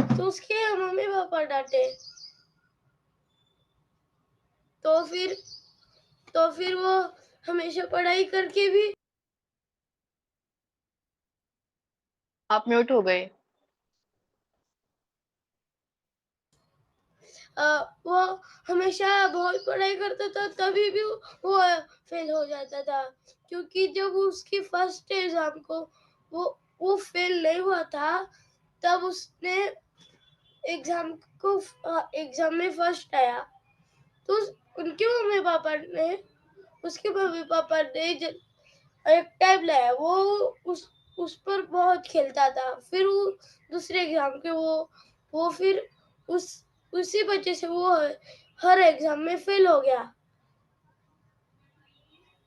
तो उसके mummy papa डांटे। तो फिर वो हमेशा पढ़ाई करके भी आप म्यूट हो गए। वो हमेशा बहुत पढ़ाई करता था, तभी भी वो फेल हो जाता था। क्योंकि जब उसकी फर्स्ट एग्जाम को वो फेल नहीं हुआ था, तब उसने एग्जाम में फर्स्ट आया। तो उनके मम्मी पापा ने उसके मम्मी पापा ने एक टैब लाया। वो उस पर बहुत खेलता था। फिर वो दूसरे एग्जाम के वो फिर उसी वजह से वो हर एग्जाम में फेल हो गया।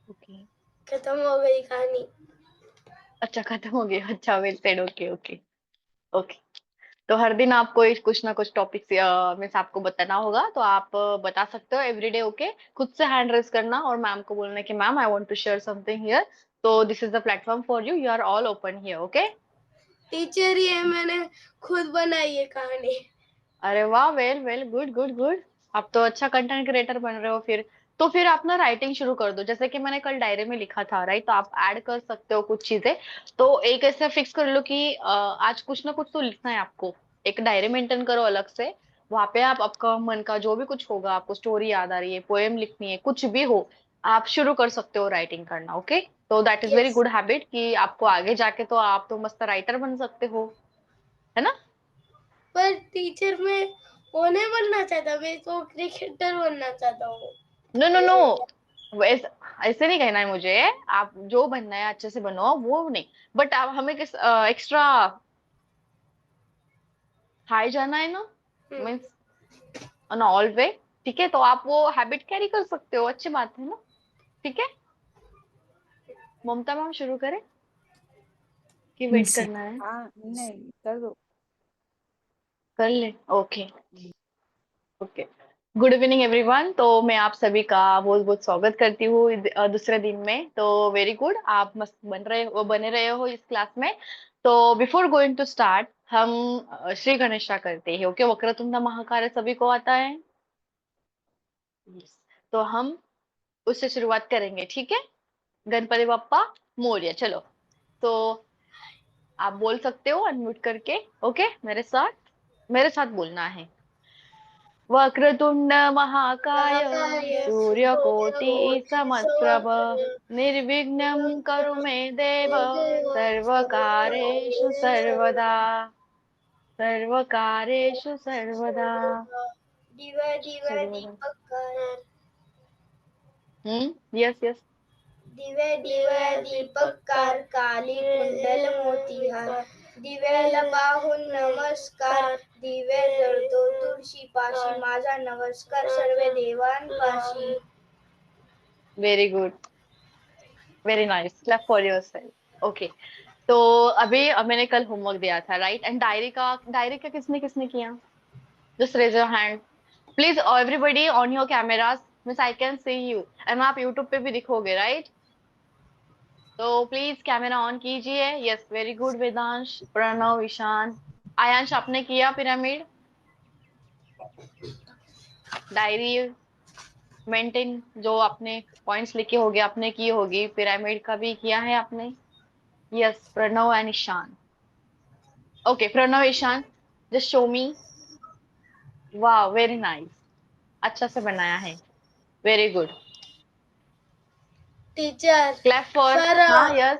ओके। खत्म हो गई कहानी। अच्छा, खत्म हो गया। अच्छा, well said. Okay okay okay. तो हर दिन आपको कुछ ना कुछ टॉपिक मीन्स आपको बताना होगा, तो आप बता सकते हो एवरीडे। ओके, खुद से हैंड रेज करना और मैम को बोलना कि ma'am I want to share something here, तो this is the platform for you are all open here. Okay. Teacher, ये मैंने खुद बनाई है कहानी। अरे वाह, well well, good good good. आप तो अच्छा कंटेंट क्रिएटर बन रहे हो फिर। तो फिर आप ना राइटिंग शुरू कर दो, जैसे कि मैंने कल डायरी में लिखा था, राइट? तो आप ऐड कर सकते हो कुछ चीजें। तो एक ऐसे फिक्स कर लो कि आज कुछ ना कुछ तो लिखना है आपको। एक डायरी मेंटेन करो अलग से। वहां पे आप आपका मन का जो भी कुछ होगा, आपको स्टोरी याद आ रही है, पोएम लिखनी है, कुछ भी हो, आप शुरू कर सकते हो राइटिंग करना। ओके। तो that is very yes. Good habit कि आपको आगे जाके तो आप तो मस्त राइटर बन सकते हो, है ना? पर टीचर, मैं वो नहीं बनना चाहता, मैं तो क्रिकेटर बनना चाहता हूँ। नो नो नो, वैसे ऐसे नहीं कहना है मुझे। आप जो बनना है अच्छे से बनो, वो नहीं। बट आप हमें किस एक्स्ट्रा हाई जाना है ना, हम्म। मीन्स ऑन ऑल वे। ठीक है, तो आप वो हैबिट कैरी कर सकते हो, अच्छी बात है ना? ठीक है। ममता मैम शुरू करें कि वेट से करना है? हाँ, नहीं कर दो। कर ले। Okay okay. Good evening everyone. तो मैं आप सभी का बहुत बहुत स्वागत करती हूँ दूसरे दिन में। तो वेरी गुड, आप मस्त बने रहे हो इस क्लास में। तो बिफोर गोइंग टू स्टार्ट, हम श्री गणेशा करते हैं। ओके, वक्रतुंड महाकाय सभी को आता है? Yes. तो हम उससे शुरुआत करेंगे, ठीक है? गणपति बप्पा मोरया। चलो, तो आप बोल सकते हो अनम्यूट करके। ओके, मेरे साथ बोलना है। वक्रतुंड महाकाय सूर्यकोटि समप्रभ निर्विघ्नं कुरु मे देव सर्वकारेषु सर्वदा सर्वकारेषु सर्वदा दिव्य दिव्य सर्वदा। दीपक यस यस। दिव्य दिव्य दीपककार, काली कुंडल मोतीहार, दिव्याला पाहून नमस्कार, दिव्य जळतो तुळशी पाशी, माझा नमस्कार सर्व देवांपाशी। Very good, very nice, clap for yourself. Okay. तो अभी मैंने कल होमवर्क दिया था, राइट? एंड डायरी का किसने किसने किया? Just raise your hand please, everybody on your cameras, means I can see you. And आप यूट्यूब पे भी दिखोगे, राइट? तो प्लीज कैमरा ऑन कीजिए। Yes, very good Vedansh, Pranav, Ishaan, Aayansh, आपने किया पिरामिड डायरी मेंटेन? जो आपने पॉइंट्स लिखे होगे आपने की होगी, पिरामिड का भी किया है आपने? Yes, Pranav and Ishaan. Okay, Pranav, Ishaan, just show me. वाह, वेरी नाइस, अच्छा से बनाया है। Very good. Teacher, clap for. पर हाँ, यस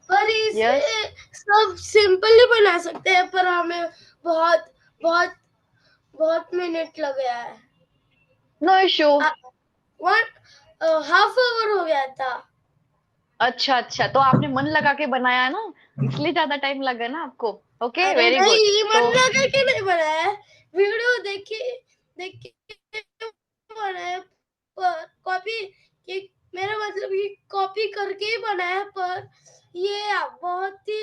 पर यस। इसे सब सिंपली बना सकते हैं, पर हमें बहुत बहुत बहुत मिनट लग गया है। No issue. One half hour हो गया था। अच्छा अच्छा, तो आपने मन लगा के बनाया ना, इसलिए ज्यादा टाइम लगा ना आपको। ओके, अरे वेरी गुड। नहीं, मन तो लगा के नहीं बनाया है। वीडियो देख के बनाया, पर कॉपी कि मेरा मतलब कि कॉपी करके ही बनाया, पर ये बहुत ही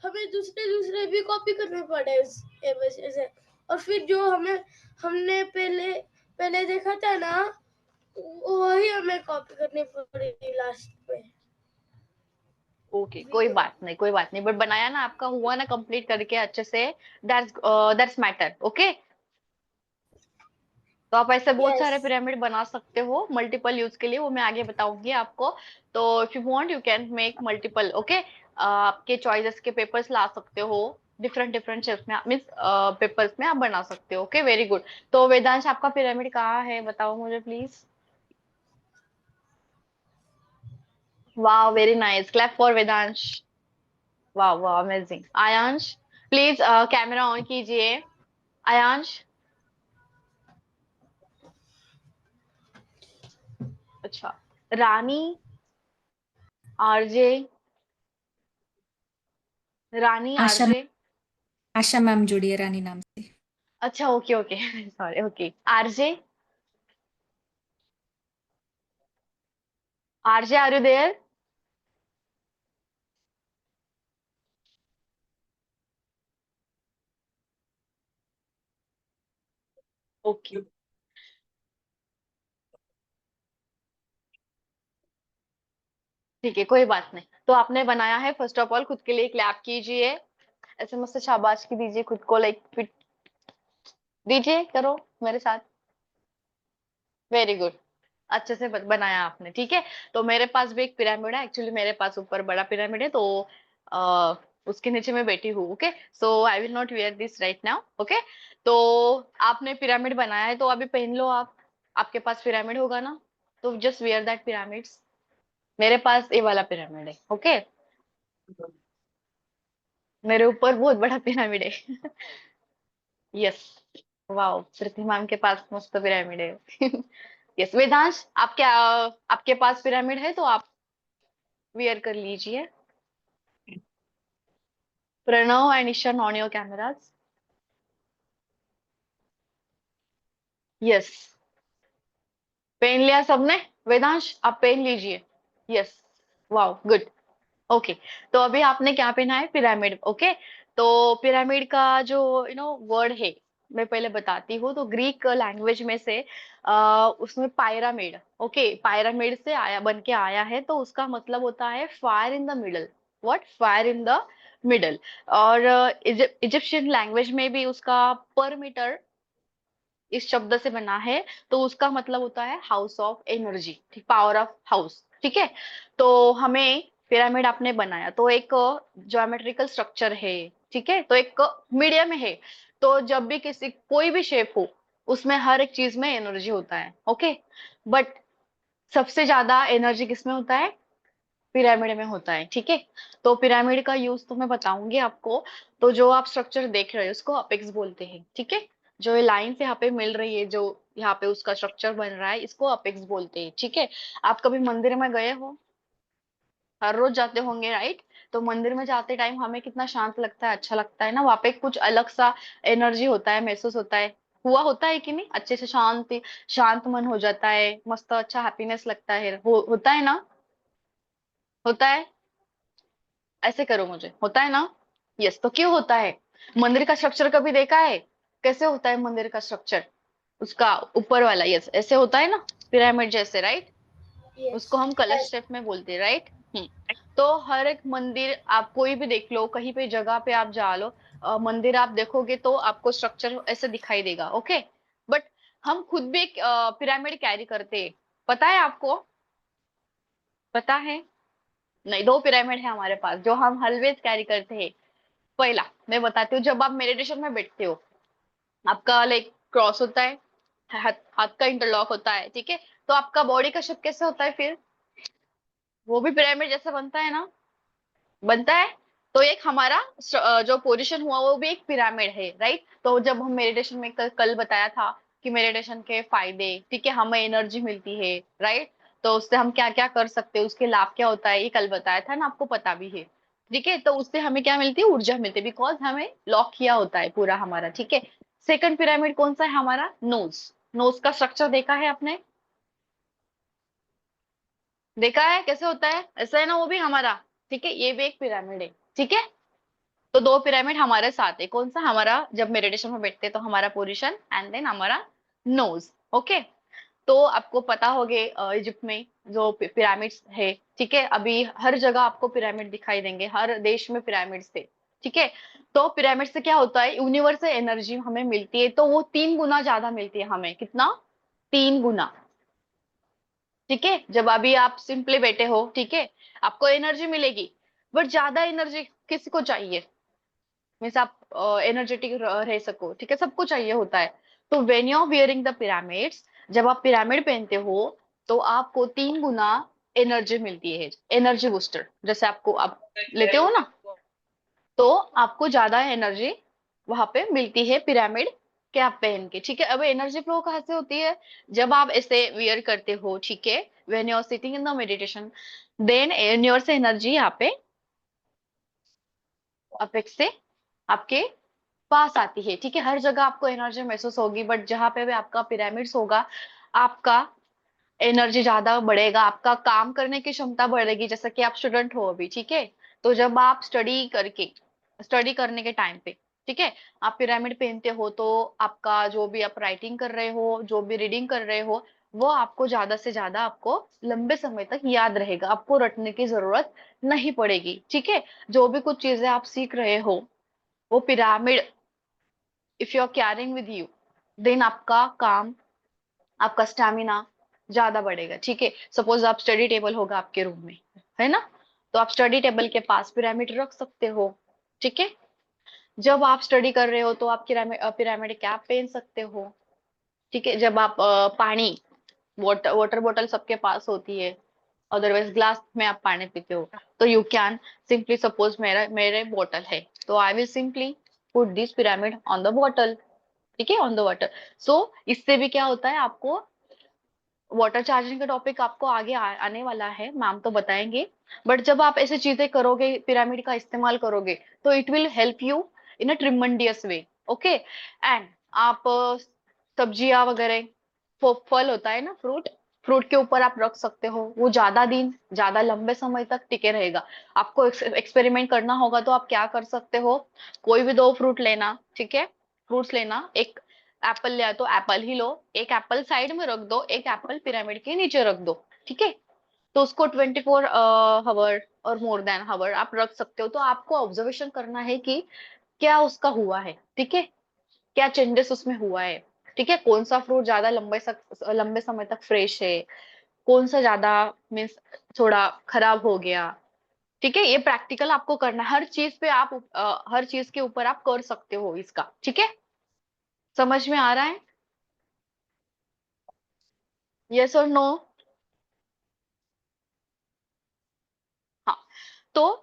हमें दूसरे दूसरे भी कॉपी करने पड़े इसके वजह से। और फिर जो हमने पहले पहले देखा था ना, वही हमें कॉपी करनी पड़ी लास्ट में। ओके, कोई बात नहीं, कोई बात नहीं, बट बनाया ना, आपका हुआ ना कंप्लीट करके अच्छे से, दैट्स दैट्स मैटर। ओके, तो आप ऐसे बहुत यस। सारे पिरामिड बना सकते हो मल्टीपल यूज के लिए, वो मैं आगे बताऊंगी आपको। तो if you want you can make multiple. Okay, आपके चॉइसेस के पेपर्स ला सकते हो, डिफरेंट डिफरेंट शेप्स में, मीन्स पेपर्स में आप बना सकते हो। Okay, very good. तो वेदांश, आपका पिरामिड कहाँ है, बताओ मुझे प्लीज। वाह, very nice, clap for Vedansh. वाह वाह, amazing. Aayansh, please camera on कीजिए। आयांश, अच्छा, Rani, RJ, Rani Asha, RJ, Asha ma'am जुड़ी है रानी नाम से। अच्छा, okay okay, sorry, okay, RJ, RJ, are you there? Okay, ठीक है, कोई बात नहीं। तो आपने बनाया है, फर्स्ट ऑफ ऑल खुद के लिए क्लैप कीजिए, ऐसे मस्त शाबाश की दीजिए खुद को, लाइक फिट दीजिए, करो मेरे साथ। वेरी गुड, अच्छे से बनाया आपने, ठीक है। तो मेरे पास भी एक पिरामिड है, एक्चुअली मेरे पास ऊपर बड़ा पिरामिड है, तो आ, उसके नीचे मैं बैठी हूँ। Okay, so I will not wear this right now. Okay, तो आपने पिरामिड बनाया है, तो अभी पहन लो आप, आपके पास पिरामिड होगा ना, तो जस्ट वेयर दैट पिरामिड्स। मेरे पास ये वाला पिरामिड है। ओके, मेरे ऊपर बहुत बड़ा पिरामिड है। यस, वाओ, प्रतिमा के पास मस्त पिरामिड है। यस, वेदांश, आप क्या, आपके पास पिरामिड है तो आप वियर कर लीजिए। Pranav and Ishaan, on your cameras. Yes, pen लिया सबने? वेदांश, आप पेन लीजिए। Yes, wow, good. ओके, तो अभी आपने क्या पहना है, पिरामिड। ओके, तो पिरामिड का जो वर्ड है, मैं पहले बताती हूँ। तो ग्रीक लैंग्वेज में से उसमें पायरामिड, ओके, पायरामिड से आया, बन के आया है, तो उसका मतलब होता है fire in the middle. What, fire in the middle. और इजिप्शियन लैंग्वेज में भी उसका पर मीटर इस शब्द से बना है, तो उसका मतलब होता है हाउस ऑफ एनर्जी, ठीक, पावर ऑफ हाउस, ठीक है। तो हमें पिरामिड आपने बनाया, तो एक ज्योमेट्रिकल स्ट्रक्चर है, ठीक है, तो एक मीडियम में है। तो जब भी किसी कोई भी शेप हो, उसमें हर एक चीज में एनर्जी होता है। ओके, बट सबसे ज्यादा एनर्जी किसमें होता है, पिरामिड में होता है, ठीक है। तो पिरामिड का यूज तो मैं बताऊंगी आपको। तो जो आप स्ट्रक्चर देख रहे हो, उसको अपेक्स बोलते हैं, ठीक है। जो ये लाइन से यहाँ पे मिल रही है, जो यहाँ पे उसका स्ट्रक्चर बन रहा है, इसको अपेक्स बोलते हैं, ठीक है। आप कभी मंदिर में गए हो, हर रोज जाते होंगे, राइट? तो मंदिर में जाते टाइम हमें कितना शांत लगता है, अच्छा लगता है ना, वहां पे कुछ अलग सा एनर्जी होता है, महसूस होता है, हुआ होता है कि नहीं, अच्छे से शांति, शांत मन हो जाता है, मस्त अच्छा हैप्पीनेस लगता है, होता है ना, होता है, ऐसे करो मुझे, होता है ना? यस, तो क्यों होता है? मंदिर का स्ट्रक्चर कभी देखा है, कैसे होता है मंदिर का स्ट्रक्चर, उसका ऊपर वाला, यस, ऐसे होता है ना, पिरामिड जैसे, राइट? यस। उसको हम कलश यस। शेप में बोलते हैं, राइट? तो हर एक मंदिर आप कोई भी देख लो, कहीं पे जगह पे आप जा लो, मंदिर आप देखोगे तो आपको स्ट्रक्चर ऐसे दिखाई देगा। ओके, बट हम खुद भी एक पिरामिड कैरी करते हैं, पता है आपको? पता है? नहीं, दो पिरामिड है हमारे पास जो हम ऑलवेज कैरी करते हैं। पहला मैं बताती हूँ, जब आप मेडिटेशन में बैठते हो, आपका लाइक क्रॉस होता है, हाथ, हाथ का इंटरलॉक होता है, ठीक है। तो आपका बॉडी का शेप कैसे होता है फिर, वो भी पिरामिड जैसा बनता है ना, बनता है। तो एक हमारा जो पोजीशन हुआ, वो भी एक पिरामिड है, राइट? तो जब हम मेडिटेशन में कल बताया था कि मेडिटेशन के फायदे, ठीक है, हमें एनर्जी मिलती है, राइट? तो उससे हम क्या क्या कर सकते हैं, उसके लाभ क्या होता है, ये कल बताया था ना, आपको पता भी है, ठीक है। तो उससे हमें क्या मिलती है, ऊर्जा मिलती है, बिकॉज हमें लॉक किया होता है पूरा हमारा, ठीक है। सेकंड पिरामिड कौन सा है हमारा, नोज। नोज का स्ट्रक्चर देखा है आपने, देखा है कैसे होता है, ऐसा है ना, वो भी हमारा, ठीक है, ये भी एक पिरामिड है, ठीक है। तो दो पिरामिड हमारे साथ है, कौन सा हमारा, जब मेडिटेशन में बैठते हैं तो हमारा पोजीशन, एंड देन हमारा नोज। ओके, तो आपको पता होगे इजिप्ट में जो पिरामिड्स है, ठीक है, अभी हर जगह आपको पिरामिड दिखाई देंगे, हर देश में पिरामिड्स थे, ठीक है। तो पिरामिड से क्या होता है, यूनिवर्स से एनर्जी हमें मिलती है, तो वो 3 गुना ज्यादा मिलती है हमें, कितना, 3 गुना, ठीक है। जब अभी आप सिंपली बैठे हो, ठीक है, आपको एनर्जी मिलेगी, बट ज्यादा एनर्जी किसी को चाहिए, मीन्स आप एनर्जेटिक रह सको, ठीक है, सबको चाहिए होता है। तो when you are wearing the pyramids, जब आप पिरामिड पहनते हो तो आपको 3 गुना एनर्जी मिलती है, एनर्जी बूस्टर, जैसे आपको आप लेते हो ना, तो आपको ज्यादा एनर्जी वहां पे मिलती है पिरामिड कैप पहन के, ठीक है। अब एनर्जी फ्लो कहाँ से होती है, जब आप ऐसे वियर करते हो, ठीक है, when you are sitting in the meditation, then universe से एनर्जी यहाँ पे अपेक्स से आपके पास आती है, ठीक है। हर जगह आपको एनर्जी महसूस होगी, बट जहां पे भी आपका पिरामिड्स होगा, आपका एनर्जी ज्यादा बढ़ेगा, आपका काम करने की क्षमता बढ़ेगी। जैसे कि आप स्टूडेंट हो अभी, ठीक है, तो जब आप स्टडी करने के टाइम पे, ठीक है, आप पिरामिड पहनते हो, तो आपका जो भी आप राइटिंग कर रहे हो, जो भी रीडिंग कर रहे हो, वो आपको ज्यादा से ज्यादा आपको लंबे समय तक याद रहेगा, आपको रटने की जरूरत नहीं पड़ेगी, ठीक है। जो भी कुछ चीजें आप सीख रहे हो, वो pyramid if you are carrying with you, then आपका काम, आपका स्टैमिना ज्यादा बढ़ेगा, ठीक है। सपोज आप स्टडी टेबल होगा आपके रूम में, है ना, तो आप स्टडी टेबल के पास पिरामिड रख सकते हो, ठीक है। जब आप स्टडी कर रहे हो तो आप पिरामिड कैप पहन सकते हो, ठीक है। जब आप पानी, वाटर बॉटल सबके पास होती है, अदरवाइज ग्लास में आप पानी पीते हो, तो यू कैन सिंपली, सपोज मेरा मेरे बॉटल है, तो I will simply put this pyramid on the bottle, ठीक है, ऑन द वाटर। सो इससे भी क्या होता है, आपको वाटर चार्जिंग का टॉपिक आपको आगे आने वाला है, मैम तो बताएंगे, बट जब आप ऐसी चीजें करोगे, पिरामिड का इस्तेमाल करोगे, तो it will help you in a tremendous way, okay. And आप सब्जियां वगैरह, फल होता है ना, फ्रूट, फ्रूट के ऊपर आप रख सकते हो, वो ज्यादा दिन, ज्यादा लंबे समय तक टिके रहेगा। आपको एक्सपेरिमेंट करना होगा, तो आप क्या कर सकते हो, कोई भी 2 फ्रूट लेना, ठीक है, फ्रूट्स लेना, एक एप्पल लिया तो एप्पल ही लो, एक एप्पल साइड में रख दो, एक एप्पल पिरामिड के नीचे रख दो, ठीक है। तो उसको 24 आवर और मोर देन हावर आप रख सकते हो, तो आपको ऑब्जर्वेशन करना है कि क्या उसका हुआ है, ठीक है, क्या चेंजेस उसमें हुआ है, ठीक है। कौन सा फ्रूट ज्यादा लंबे समय तक फ्रेश है, कौन सा ज्यादा मीन्स थोड़ा खराब हो गया, ठीक है। ये प्रैक्टिकल आपको करना है, हर चीज पे आप हर चीज के ऊपर आप कर सकते हो इसका, ठीक है। समझ में आ रहा है, यस और नो? हाँ, तो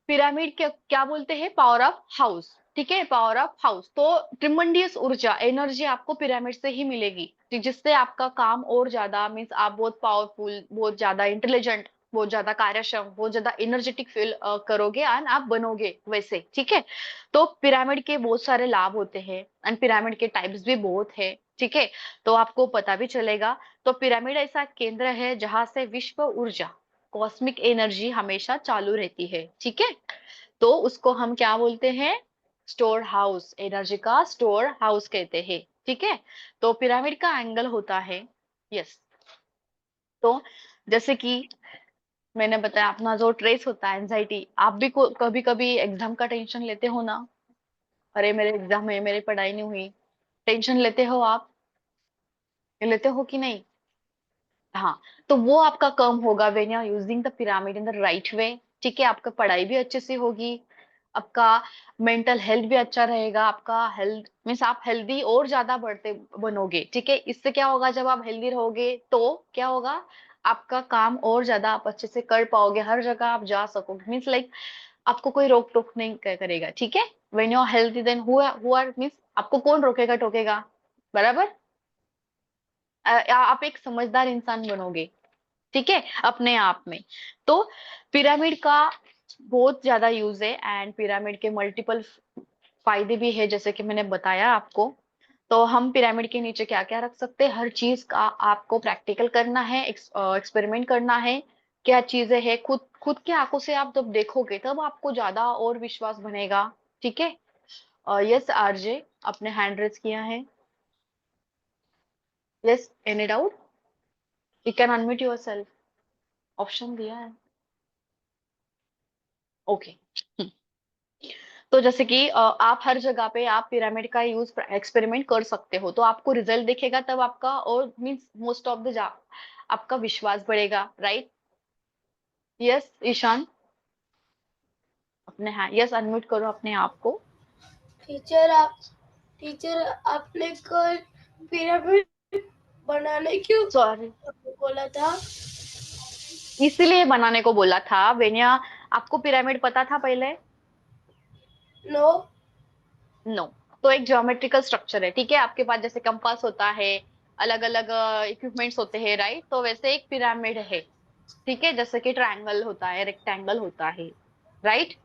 पिरामिड क्या क्या बोलते हैं, पावर ऑफ हाउस, ठीक है, पावर ऑफ हाउस। तो ट्रिमंडियस ऊर्जा, एनर्जी आपको पिरामिड से ही मिलेगी, जिससे आपका काम और ज्यादा, मीन्स आप बहुत पावरफुल, बहुत ज्यादा इंटेलिजेंट, बहुत ज्यादा कार्यक्षम, बहुत ज्यादा एनर्जेटिक फील करोगे एंड आप बनोगे वैसे, ठीक है। तो पिरामिड के बहुत सारे लाभ होते हैं, एंड पिरामिड के टाइप्स भी बहुत है, ठीक है, तो आपको पता भी चलेगा। तो पिरामिड ऐसा केंद्र है जहां से विश्व ऊर्जा, कॉस्मिक एनर्जी हमेशा चालू रहती है, ठीक है। तो उसको हम क्या बोलते हैं, स्टोर हाउस, एनर्जी का स्टोर हाउस कहते हैं, ठीक है। तो पिरामिड का एंगल होता है, यस। तो जैसे कि मैंने बताया, अपना जो ट्रेस होता है एंजाइटी, आप भी कभी कभी एग्जाम का टेंशन लेते हो ना, अरे मेरे एग्जाम है, मेरी पढ़ाई नहीं हुई, टेंशन लेते हो आप, लेते हो कि नहीं? हाँ, तो वो आपका कम होगा when you are using the pyramid in the right way, ठीक है। आपका पढ़ाई भी अच्छे से होगी, आपका मेंटल हेल्थ भी अच्छा रहेगा, आपका हेल्थ मीन्स आप हेल्दी और ज्यादा बढ़ते बनोगे, ठीक है। इससे क्या होगा, जब आप हेल्दी रहोगे तो क्या होगा, आपका काम और ज्यादा आप अच्छे से कर पाओगे, हर जगह आप जा सकोगे, मीन्स लाइक आपको कोई रोक टोक नहीं करेगा, ठीक है। When you are healthy, then who are means आपको कौन रोकेगा टोकेगा, बराबर। आप एक समझदार इंसान बनोगे, ठीक है, अपने आप में। तो पिरामिड का बहुत ज्यादा यूज है, एंड पिरामिड के मल्टीपल फायदे भी है, जैसे कि मैंने बताया आपको। तो हम पिरामिड के नीचे क्या क्या रख सकते हैं, हर चीज का आपको प्रैक्टिकल करना है, एक्सपेरिमेंट करना है, क्या चीजें हैं, खुद खुद की आंखों से आप जब देखोगे, तब आपको ज्यादा और विश्वास बनेगा, ठीक है। यस आरजे, अपने हैंड रेज किया है, yes, any doubt? You can unmute yourself, option दिया है। ओके। तो जैसे कि आप हर जगह पे आप पिरामिड का यूज एक्सपेरिमेंट कर सकते हो, तो आपको रिजल्ट दिखेगा तब आपका, और मींस मोस्ट ऑफ द आपका विश्वास बढ़ेगा, राइट? यस ईशान, अपने हाँ, यस अनम्यूट करो अपने आप को। टीचर आपने कल पिरामिड बनाने क्यों सॉरी, बोला था? इसीलिए बनाने को बोला था वेन्या। आपको पिरामिड पता था पहले? नो। नो। तो एक ज्योमेट्रिकल स्ट्रक्चर है, ठीक है? आपके पास जैसे कंपास होता है, अलग अलग इक्विपमेंट्स होते हैं, राइट? तो वैसे एक पिरामिड है, ठीक है? जैसे कि ट्रायंगल होता है, रेक्टेंगल होता है, राइट?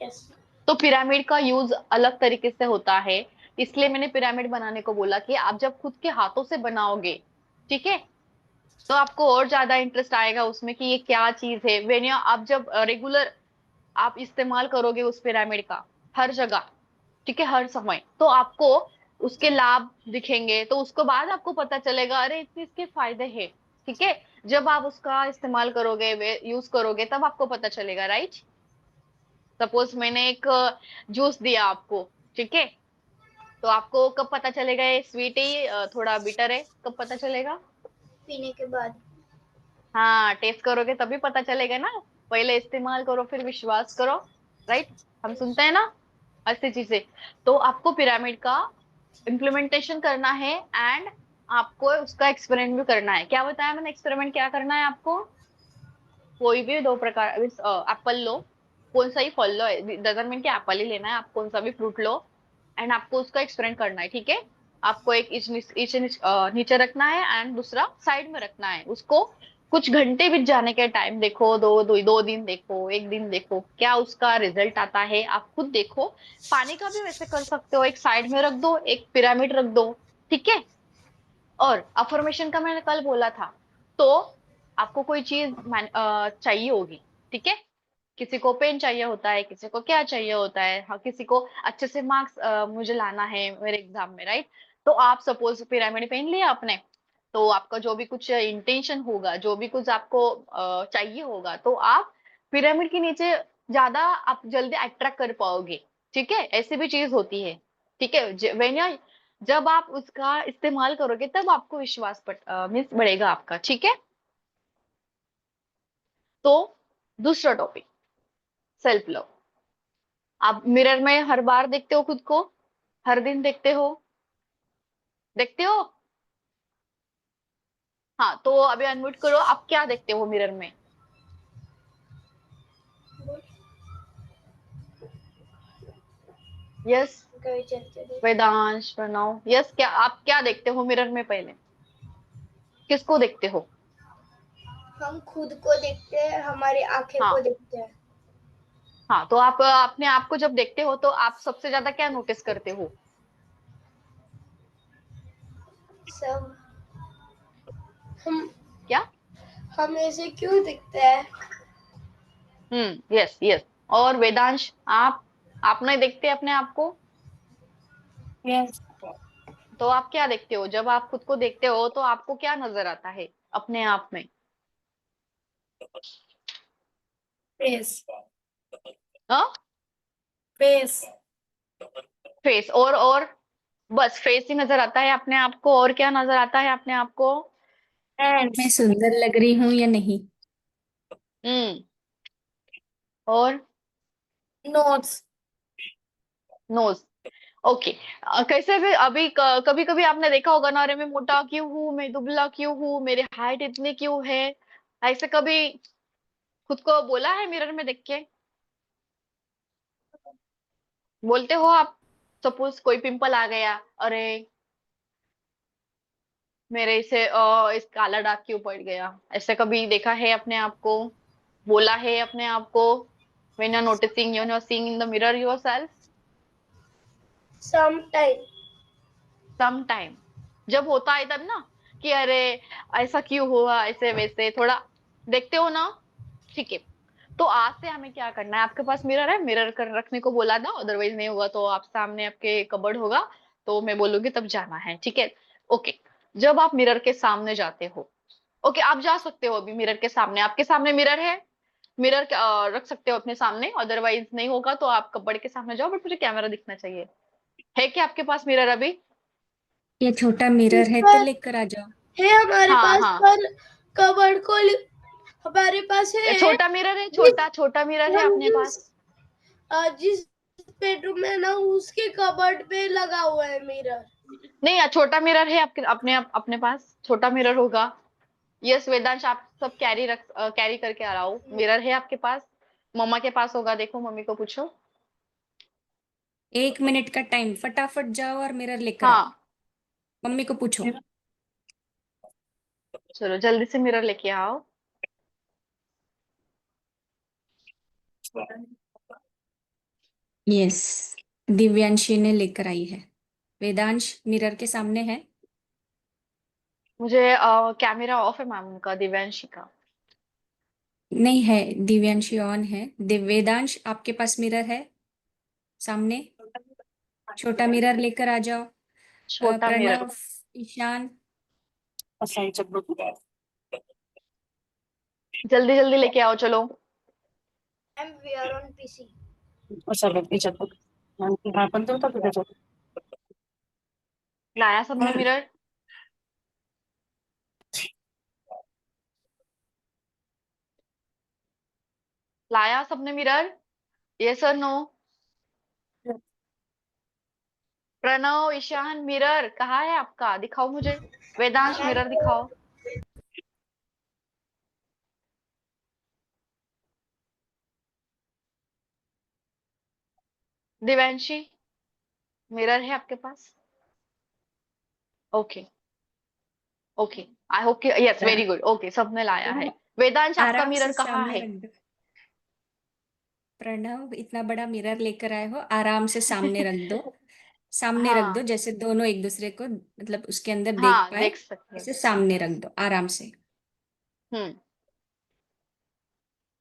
यस। तो पिरामिड का यूज अलग तरीके से होता है, इसलिए मैंने पिरामिड बनाने को बोला कि आप जब खुद के हाथों से बनाओगे, ठीक है, तो आपको और ज्यादा इंटरेस्ट आएगा उसमें कि ये क्या चीज है। वेन्या आप जब रेगुलर आप इस्तेमाल करोगे उस पिरामिड का हर जगह, ठीक है, हर समय, तो आपको उसके लाभ दिखेंगे, तो उसके बाद आपको पता चलेगा अरे इतने इसके फायदे हैं, ठीक है? जब आप उसका इस्तेमाल करोगे, यूज करोगे, तब आपको पता चलेगा, राइट? सपोज मैंने एक जूस दिया आपको, ठीक है, तो आपको कब पता चलेगा ये स्वीट है, थोड़ा बिटर है, कब पता चलेगा? पीने के बाद। हाँ, टेस्ट करोगे तभी पता चलेगा ना। पहले इस्तेमाल करो फिर विश्वास करो, राइट? हम सुनते हैं ना ऐसी चीजें। तो आपको पिरामिड का इम्प्लीमेंटेशन करना है, एंड आपको उसका एक्सपेरिमेंट भी करना है। क्या बताया मैंने? एक्सपेरिमेंट क्या करना है आपको? कोई भी दो प्रकार, एप्पल लो, कौन सा ही फल लो, डजंट मीन कि एप्पल ही लेना है, आप कौन सा भी फ्रूट लो, एंड आपको उसका एक्सपेरिमेंट करना है, ठीक है? आपको एक नीचे रखना है एंड दूसरा साइड में रखना है। उसको कुछ घंटे बीत जाने के टाइम देखो, दो दिन देखो, एक दिन देखो, क्या उसका रिजल्ट आता है, आप खुद देखो। पानी का भी वैसे कर सकते हो, एक साइड में रख दो, एक पिरामिड रख दो, ठीक है? और अफर्मेशन का मैंने कल बोला था, तो आपको कोई चीज चाहिए होगी, ठीक है? किसी को पेन चाहिए होता है, किसी को क्या चाहिए होता है, हाँ, किसी को अच्छे से मार्क्स मुझे लाना है मेरे एग्जाम में, राइट? तो आप सपोज पिरामिड पेन लिया आपने, तो आपका जो भी कुछ इंटेंशन होगा, जो भी कुछ आपको चाहिए होगा, तो आप पिरामिड के नीचे ज्यादा आप जल्दी अट्रैक्ट कर पाओगे, ठीक है? ऐसी भी चीज होती है, ठीक है? वेन जब आप उसका इस्तेमाल करोगे तब आपको विश्वास मीन्स बढ़ेगा आपका, ठीक है? तो दूसरा टॉपिक, सेल्फ लव। आप मिरर में हर बार देखते हो खुद को? हर दिन देखते हो? देखते हो? हाँ, तो अभी अनम्यूट करो, आप क्या देखते हो मिरर में? यस, वेदांश, प्रणव, यस, क्या आप क्या देखते हो मिरर में? पहले किसको देखते हो? हम खुद को देखते हैं, हमारी आंखें को हाँ। देखते हैं। हाँ, तो आप अपने आप को जब देखते हो तो आप सबसे ज्यादा क्या नोटिस करते हो? सब हम क्या? हम ऐसे क्यों दिखते हैं? Yes yes. और वेदांश, आप नहीं देखते अपने आप को? यस। तो आप क्या देखते हो जब आप खुद को देखते हो, तो आपको क्या नजर आता है अपने आप में? फेस। हाँ, फेस। फेस, और बस फेस ही नजर आता है अपने आप को? और क्या नजर आता है अपने आप को? मैं सुंदर लग रही हूँ या नहीं? हम्म और नोट्स। नोज। ओके। कैसे भी अभी कभी कभी आपने देखा होगा ना, अरे मैं मोटा क्यों हूँ, मैं दुबला क्यों हूँ, मेरी हाइट इतनी क्यों है? ऐसे कभी खुद को बोला है मिरर में देख के? बोलते हो आप? सपोज कोई पिंपल आ गया, अरे मेरे इसे इस काला दाग क्यों पड़ गया, ऐसे कभी देखा है अपने आप को? बोला है अपने आप को? when you're noticing, you're seeing in the mirror yourself? Sometime. sometime जब होता है तब ना, कि अरे ऐसा क्यों हुआ, ऐसे वैसे थोड़ा देखते हो ना, ठीक है? तो आज से हमें क्या करना है, आपके पास मिरर है, मिरर कर रखने को बोला था, अदरवाइज नहीं होगा तो आप सामने आपके कबर्ड होगा, तो मैं बोलूंगी तब जाना है, ठीक है? ओके। जब आप मिरर के सामने जाते हो, ओके आप जा सकते हो अभी मिरर के सामने, आपके सामने मिरर है, मिरर रख सकते हो अपने सामने, अदरवाइज नहीं होगा तो आप कपबोर्ड के सामने जाओ, बट मुझे कैमरा दिखना चाहिए। है क्या आपके पास मिरर अभी? ये छोटा मिरर है तो पर लेकर आ जाओ। है हमारे हाँ पास, हाँ, पर कबर्ड को हमारे पास है। छोटा मिरर है, जिस छोटा छोटा मिरर है हम अपने पास। जिस बेडरूम में ना, उसके कबर्ड पे लगा हुआ है मिरर। नहीं, छोटा मिरर है आपके अपने पास छोटा मिरर होगा। यस वेदांश, आप सब कैरी करके आ रहा हो, मिरर है आपके पास, मम्मा के पास होगा, देखो मम्मी को पूछो। 1 मिनट का टाइम, फटाफट जाओ और मिरर लेकर आओ। हाँ मम्मी को पूछो। चलो जल्दी से मिरर लेके आओ। यस, दिव्यांशी ने लेकर आई है। वेदांश मिरर के सामने है। मुझे कैमरा ऑफ है मैम उनका, दिव्यांशी का। नहीं है, दिव्यांशी ऑन है। वेदांश आपके पास मिरर है सामने? छोटा मिरर लेकर आ जाओ। छोटा मिरर, प्रणव, ईशान। जल्दी जल्दी लेके आओ चलो। We are on PC. लाया सबने मिरर? लाया सबने मिरर? यस और नो? प्रणव, ईशान, मिरर कहाँ है आपका? दिखाओ मुझे। वेदांश मिरर दिखाओ। दिव्यांशी मिरर है आपके पास? ओके ओके, आई होप कि यस, वेरी गुड, ओके सबने लाया है। वेदांश आपका आराम मिरर से कहाँ सामने है? रख दो। प्रणव, इतना बड़ा मिरर लेकर आए हो, आराम से सामने रख दो। सामने रख दो, हाँ जैसे दोनों एक दूसरे को मतलब उसके अंदर देख हाँ, पाए। देख सकते हैं। इसे सामने रख दो आराम से। हम्म,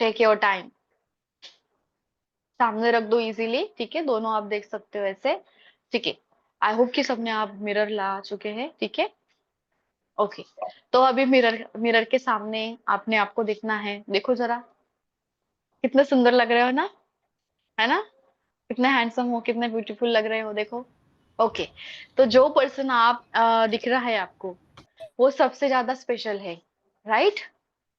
टेक योर टाइम, सामने रख दो इजीली, ठीक है, दोनों आप देख सकते हो ऐसे, ठीक है। आई होप कि सबने आप मिरर ला चुके हैं, ठीक है। ओके, तो अभी मिरर मिरर के सामने आपने आपको देखना है, देखो जरा कितने सुंदर लग रहे हो ना, है ना? कितने हैंडसम हो, कितने ब्यूटीफुल लग रहे हो, देखो। ओके, तो जो पर्सन आप दिख रहा है आपको, वो सबसे ज्यादा स्पेशल है, राइट?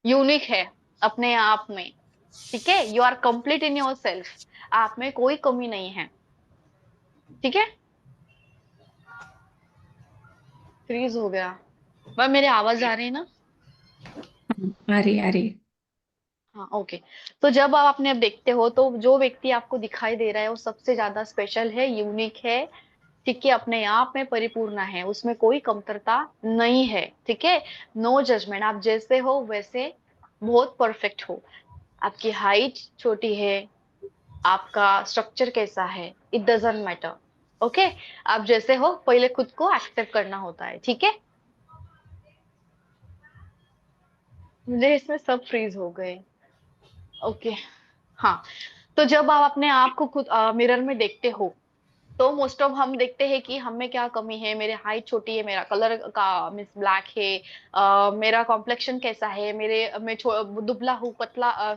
यूनिक है अपने आप में, ठीक है। You are complete in yourself, आप में कोई कमी नहीं है, ठीक है। फ्रीज हो गया, वह मेरी आवाज आ रही है ना? आ रही आ रही। हाँ ओके। तो जब आप अपने आप देखते हो तो जो व्यक्ति आपको दिखाई दे रहा है वो सबसे ज्यादा स्पेशल है, यूनिक है, ठीक है, अपने आप में परिपूर्ण है, उसमें कोई कमतरता नहीं है, ठीक है। नो जजमेंट, आप जैसे हो वैसे बहुत परफेक्ट हो। आपकी हाइट छोटी है, आपका स्ट्रक्चर कैसा है, इट डजेंट मैटर, ओके। आप जैसे हो पहले खुद को एक्सेप्ट करना होता है, ठीक है। मुझे इसमें सब फ्रीज हो गए, ओके। हाँ, तो जब आप अपने आप को खुद मिरर में देखते हो तो मोस्ट ऑफ हम देखते हैं कि हमें क्या कमी है, मेरे हाइट छोटी है, मेरा कलर का मीन्स ब्लैक है, मेरा कॉम्प्लेक्शन कैसा है, दुबला हूँ, पतला,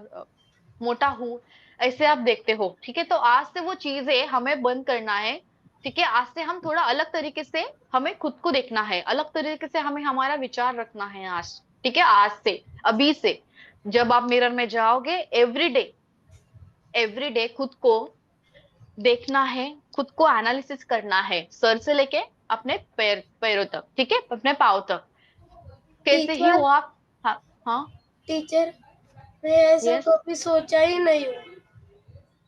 मोटा हूँ, ऐसे आप देखते हो, ठीक है। तो आज से वो चीजें हमें बंद करना है, ठीक है। आज से हम थोड़ा अलग तरीके से हमें खुद को देखना है, अलग तरीके से हमें हमारा विचार रखना है आज, ठीक है। आज से, अभी से, जब आप मिरर में जाओगे, एवरी डे खुद को देखना है, खुद को एनालिसिस करना है, सर से लेके अपने पैरों तक, ठीक है, अपने पाँव तक, कैसे ही टीचर, हो आप। हाँ हाँ, टीचर, मैं ऐसा यस। कभी सोचा ही नहीं हूँ।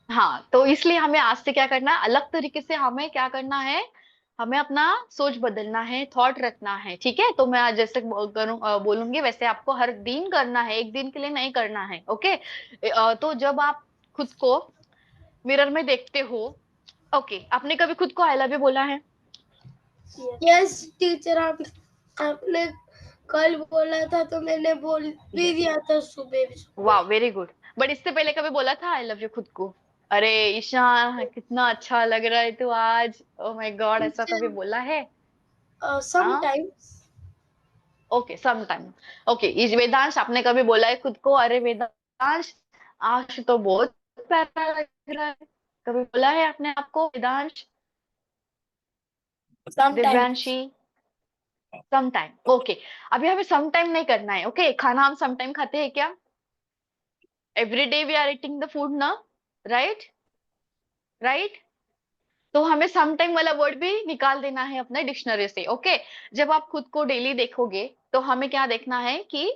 हाँ, तो इसलिए हमें आज से क्या करना है, अलग तरीके से हमें क्या करना है, हमें अपना सोच बदलना है, थॉट रखना है, ठीक है। तो मैं आज जैसे बोलूंगी वैसे आपको हर दिन करना है, एक दिन के लिए नहीं करना है, ओके। तो जब आप खुद को मिरर में देखते हो, ओके, आपने कभी खुद को आई लव यू बोला है? यस टीचर, आपने कल बोला था तो मैंने बोल भी दिया था सुबह वाह, सुबह। Very good. बट इससे पहले कभी बोला था आई लव यू खुद को? अरे ईशान कितना अच्छा लग रहा है तू आज, ओ माय गॉड, ऐसा कभी टीचर, बोला है? हाँ, समटाइम्स। Okay sometime. ओके, ये वेदांश आपने कभी बोला है खुद को अरे वेदांश आज तो बहुत प्यारा लग रहा है? कभी बोला है आपने आपको Vedansh? Sometime. Divyanshi? Sometime. Okay, अभी हमें समटाइम नहीं करना है। ओके, खाना हम समटाइम खाते हैं क्या? Every day we are eating the food ना, राइट? राइट। तो हमें सम टाइम वाला वर्ड भी निकाल देना है अपने डिक्शनरी से। ओके, जब आप खुद को डेली देखोगे तो हमें क्या देखना है कि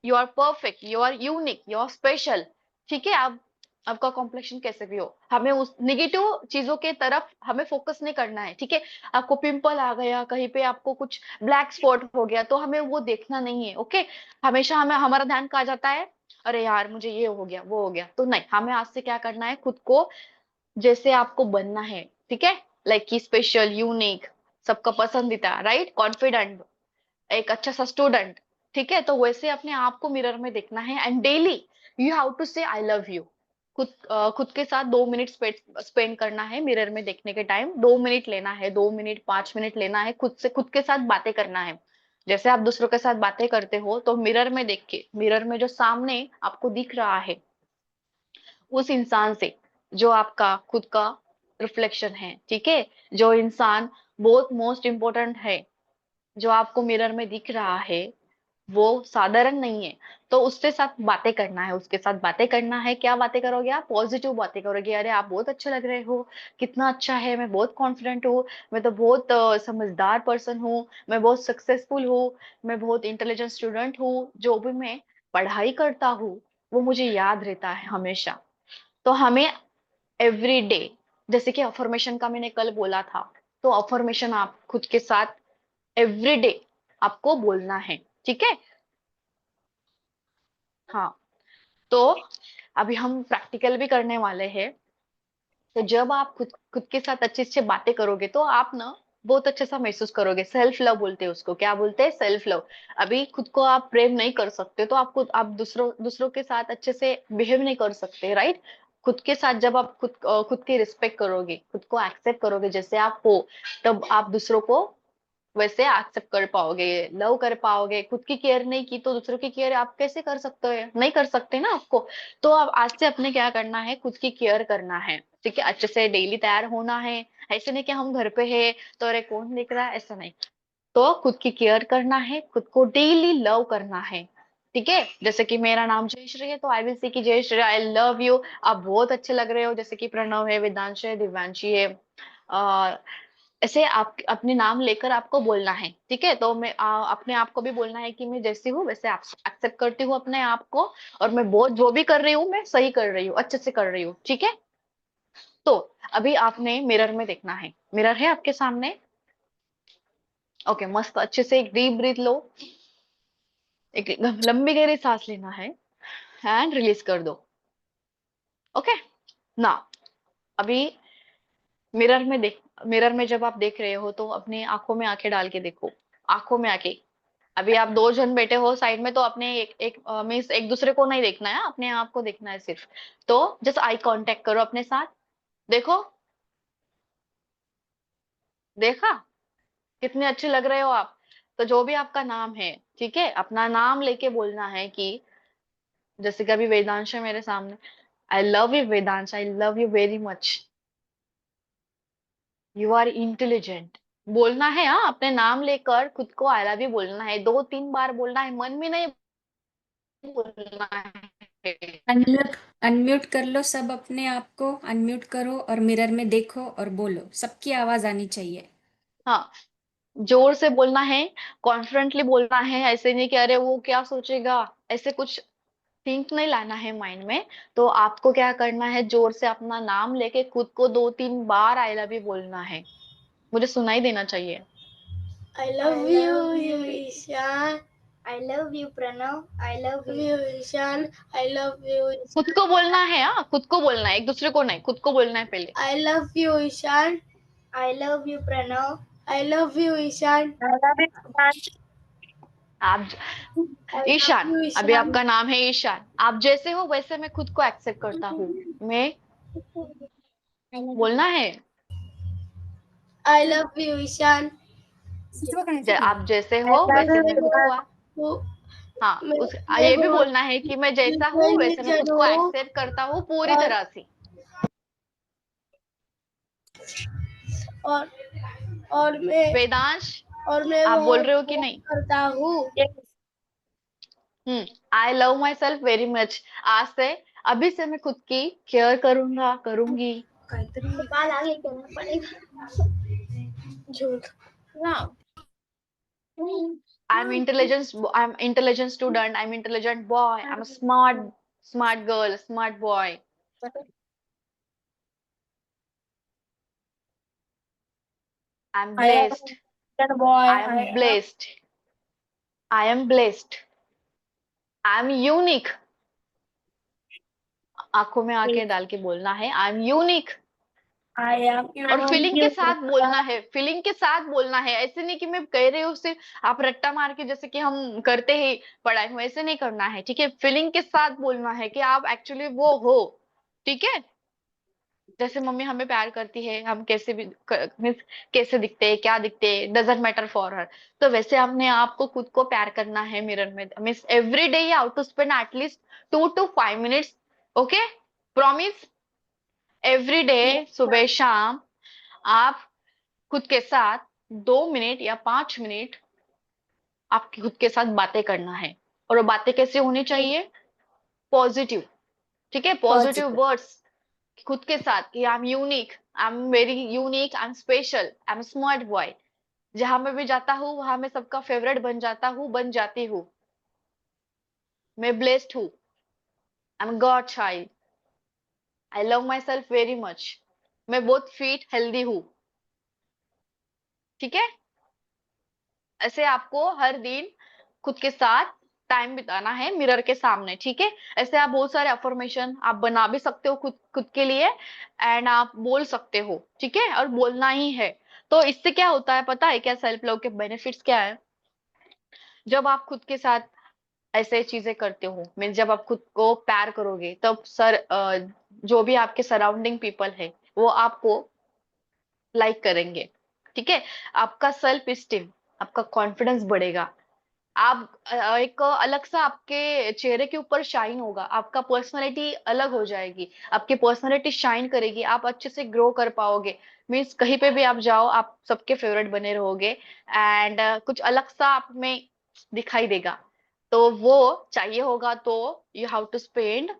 you are perfect, you are unique, you are special. ठीक है, आप आपका कॉम्प्लेक्शन कैसे भी हो, हमें उस निगेटिव चीजों के तरफ हमें फोकस नहीं करना है। ठीक है, आपको पिंपल आ गया, कहीं पे आपको कुछ ब्लैक स्पॉट हो गया, तो हमें वो देखना नहीं है। ओके, हमेशा हमें हमारा ध्यान कहा जाता है अरे यार मुझे ये हो गया वो हो गया, तो नहीं, हमें आज से क्या करना है, खुद को जैसे आपको बनना है। ठीक है, लाइक की स्पेशल, यूनिक, सबका पसंदीदा, राइट, कॉन्फिडेंट, एक अच्छा सा स्टूडेंट। ठीक है, तो वैसे अपने आप को मिरर में देखना है and daily you have to say I love you. खुद के साथ 2 मिनट स्पेंड करना है मिरर में देखने के टाइम। 2 मिनट लेना है, 2 मिनट 5 मिनट लेना है, खुद से खुद के साथ बातें करना है। जैसे आप दूसरों के साथ बातें करते हो तो मिरर में देख के, मिरर में जो सामने आपको दिख रहा है उस इंसान से, जो आपका खुद का रिफ्लेक्शन है। ठीक है, जो इंसान बहुत मोस्ट इम्पोर्टेंट है, जो आपको मिरर में दिख रहा है, वो साधारण नहीं है। तो उसके साथ बातें करना है, उसके साथ बातें करना है। क्या बातें करोगे आप? पॉजिटिव बातें करोगे। अरे आप बहुत अच्छे लग रहे हो, कितना अच्छा है, मैं बहुत कॉन्फिडेंट हूँ, मैं तो बहुत समझदार पर्सन हूँ, मैं बहुत सक्सेसफुल हूँ, मैं बहुत इंटेलिजेंट स्टूडेंट हूँ, जो भी मैं पढ़ाई करता हूँ वो मुझे याद रहता है हमेशा। तो हमें एवरी डे, जैसे कि अफर्मेशन का मैंने कल बोला था, तो अफर्मेशन आप खुद के साथ एवरी डे आपको बोलना है। ठीक है, हाँ। तो अभी हम प्रैक्टिकल भी करने वाले हैं। तो जब आप खुद खुद के साथ अच्छे से बातें करोगे तो आप ना बहुत अच्छे सा महसूस करोगे। सेल्फ लव बोलते हैं उसको। क्या बोलते हैं? Self love. अभी खुद को आप प्रेम नहीं कर सकते तो आप दूसरों के साथ अच्छे से बिहेव नहीं कर सकते, राइट? खुद के साथ जब आप खुद की रिस्पेक्ट करोगे, खुद को एक्सेप्ट करोगे जैसे आप हो, तब आप दूसरों को वैसे एक्सेप्ट कर पाओगे, लव कर पाओगे। खुद की केयर नहीं की तो दूसरों की केयर आप कैसे कर सकते हो? नहीं कर सकते ना आपको। तो अब आज से अपने क्या करना है, खुद की केयर करना है। ठीक है, अच्छे से डेली तैयार होना है। ऐसे नहीं कि हम घर पे है तो अरे कौन देख रहा है, ऐसा नहीं। तो खुद की केयर करना है, खुद को डेली लव करना है। ठीक है, जैसे कि मेरा नाम जयश्री है तो आई विल से कि जयश्री आई लव यू, आप बहुत अच्छे लग रहे हो। जैसे कि प्रणव है, वेदांश है, दिव्यांशी है, ऐसे आप अपने नाम लेकर आपको बोलना है। ठीक है, तो मैं अपने आप को भी बोलना है कि मैं जैसी हूँ वैसे एक्सेप्ट करती हूँ अपने आप को, और मैं बहुत जो भी कर रही हूँ मैं सही कर रही हूँ, अच्छे से कर रही हूँ। ठीक है, तो अभी आपने मिरर में देखना है। मिरर है आपके सामने। ओके, मस्त अच्छे से एक डीप ब्रीथ लो, एक लंबी गहरी सांस लेना है एंड रिलीज कर दो। ओके ना, अभी मिरर में जब आप देख रहे हो तो अपने आंखों में आंखें डाल के देखो। आंखों में आंखें। अभी आप 2 जन बैठे हो साइड में तो अपने मीन्स एक दूसरे को नहीं देखना है, अपने आप को देखना है सिर्फ। तो जस्ट आई कांटेक्ट करो अपने साथ। देखो, देखा कितने अच्छे लग रहे हो आप। तो जो भी आपका नाम है, ठीक है, अपना नाम लेके बोलना है कि जैसे कि अभी वेदांश है मेरे सामने, I love you Vedansh, I love you very much, you are intelligent. बोलना है, हाँ, अपने नाम लेकर खुद को आई लव यू बोलना है। 2-3 बार बोलना है, मन में नहीं बोलना है। अनम्यूट अनम्यूट कर लो, सब अपने आप को अनम्यूट करो और मिरर में देखो और बोलो, सबकी आवाज आनी चाहिए। हाँ, जोर से बोलना है, कॉन्फिडेंटली बोलना है। ऐसे नहीं कि अरे वो क्या सोचेगा, ऐसे कुछ थिंक नहीं लाना है माइंड में। तो आपको क्या करना है, जोर से अपना नाम लेके खुद को 2-3 बार आई लव यू बोलना है। मुझे सुनाई देना चाहिए। I love you, Ishan. I love you, Pranav. I love you, Ishan. I love you. खुद को बोलना है, हाँ, खुद को बोलना है, एक दूसरे को नहीं, खुद को बोलना है पहले। I love you, Ishan. I love you, Pranav. I love you, Ishan. आप I love ईशान, you, अभी Ishan. आपका नाम है ईशान। आप जैसे हो वैसे मैं खुद को एक्सेप्ट करता हूँ। मैं बोलना है। I love you, Ishan. आप जैसे हो वैसे मैं हूँ। वो हाँ, ये भी बोलना है कि मैं जैसा हूँ वैसे मैं खुद को एक्सेप्ट करता हूँ पूरी और तरह से। और और मैं वेदांश, और मैं आप बोल बहुत रहे हो कि प्यार नहीं? करता हूँ। I love my self very much. आज से, अभी से मैं खुद की केयर करूंगा, करूंगी। तो काल आगे करना पड़ेगा। झूठ ना। I'm intelligent student, I'm intelligent boy, I'm a smart girl, smart boy. I'm I am blessed. that boy. I am blessed. I am blessed. I'm unique. आंखों में आंखें डाल के बोलना है, I'm unique. I am और फीलिंग के unique. साथ बोलना है, फीलिंग के साथ बोलना है। ऐसे नहीं कि मैं कह रही हूँ सिर्फ आप रट्टा मार के जैसे कि हम करते ही पढ़ाई में, ऐसे नहीं करना है। ठीक है, फीलिंग के साथ बोलना है कि आप एक्चुअली वो हो। ठीक है, जैसे मम्मी हमें प्यार करती है, हम कैसे भी मीन्स कैसे दिखते हैं, क्या दिखते हैं, डजेंट मैटर फॉर हर। तो वैसे हमने आपको खुद को प्यार करना है मिरर में। Means every day you how to spend at least 2 to 5 minutes। Okay, promise. Every day, सुबह शाम आप खुद के साथ 2 मिनट या 5 मिनट आपकी खुद के साथ बातें करना है। और वो बातें कैसे होनी चाहिए? पॉजिटिव। ठीक है, पॉजिटिव Positive. वर्ड्स खुद के साथ कि I am unique, I am very unique, I am special, I am smart boy. जहां मैं भी जाता हूँ वहां मैं सबका फेवरेट बन जाता हूँ, बन जाती हूँ। मैं ब्लेस्ड हूँ, I am God child, I love my self very much. मैं बहुत फिट हेल्दी हूँ। ठीक है, ऐसे आपको हर दिन खुद के साथ टाइम बिताना है मिरर के सामने। ठीक है, ऐसे आप बहुत सारे अफर्मेशन आप बना भी सकते हो खुद खुद के लिए, एंड आप बोल सकते हो। ठीक है, और बोलना ही है। तो इससे क्या होता है पता है क्या? सेल्फ लव के बेनिफिट्स क्या है? जब आप खुद के साथ ऐसे चीजें करते हो, मीन जब आप खुद को प्यार करोगे, तब जो भी आपके सराउंडिंग पीपल है वो आपको लाइक करेंगे। ठीक है, आपका सेल्फ स्टीम, आपका कॉन्फिडेंस बढ़ेगा। आप एक अलग सा आपके चेहरे के ऊपर शाइन होगा, आपका पर्सनालिटी अलग हो जाएगी, आपकी पर्सनालिटी शाइन करेगी, आप अच्छे से ग्रो कर पाओगे। मीन्स कहीं पे भी आप जाओ आप सबके फेवरेट बने रहोगे, एंड कुछ अलग सा आप में दिखाई देगा। तो वो चाहिए होगा तो you have to spend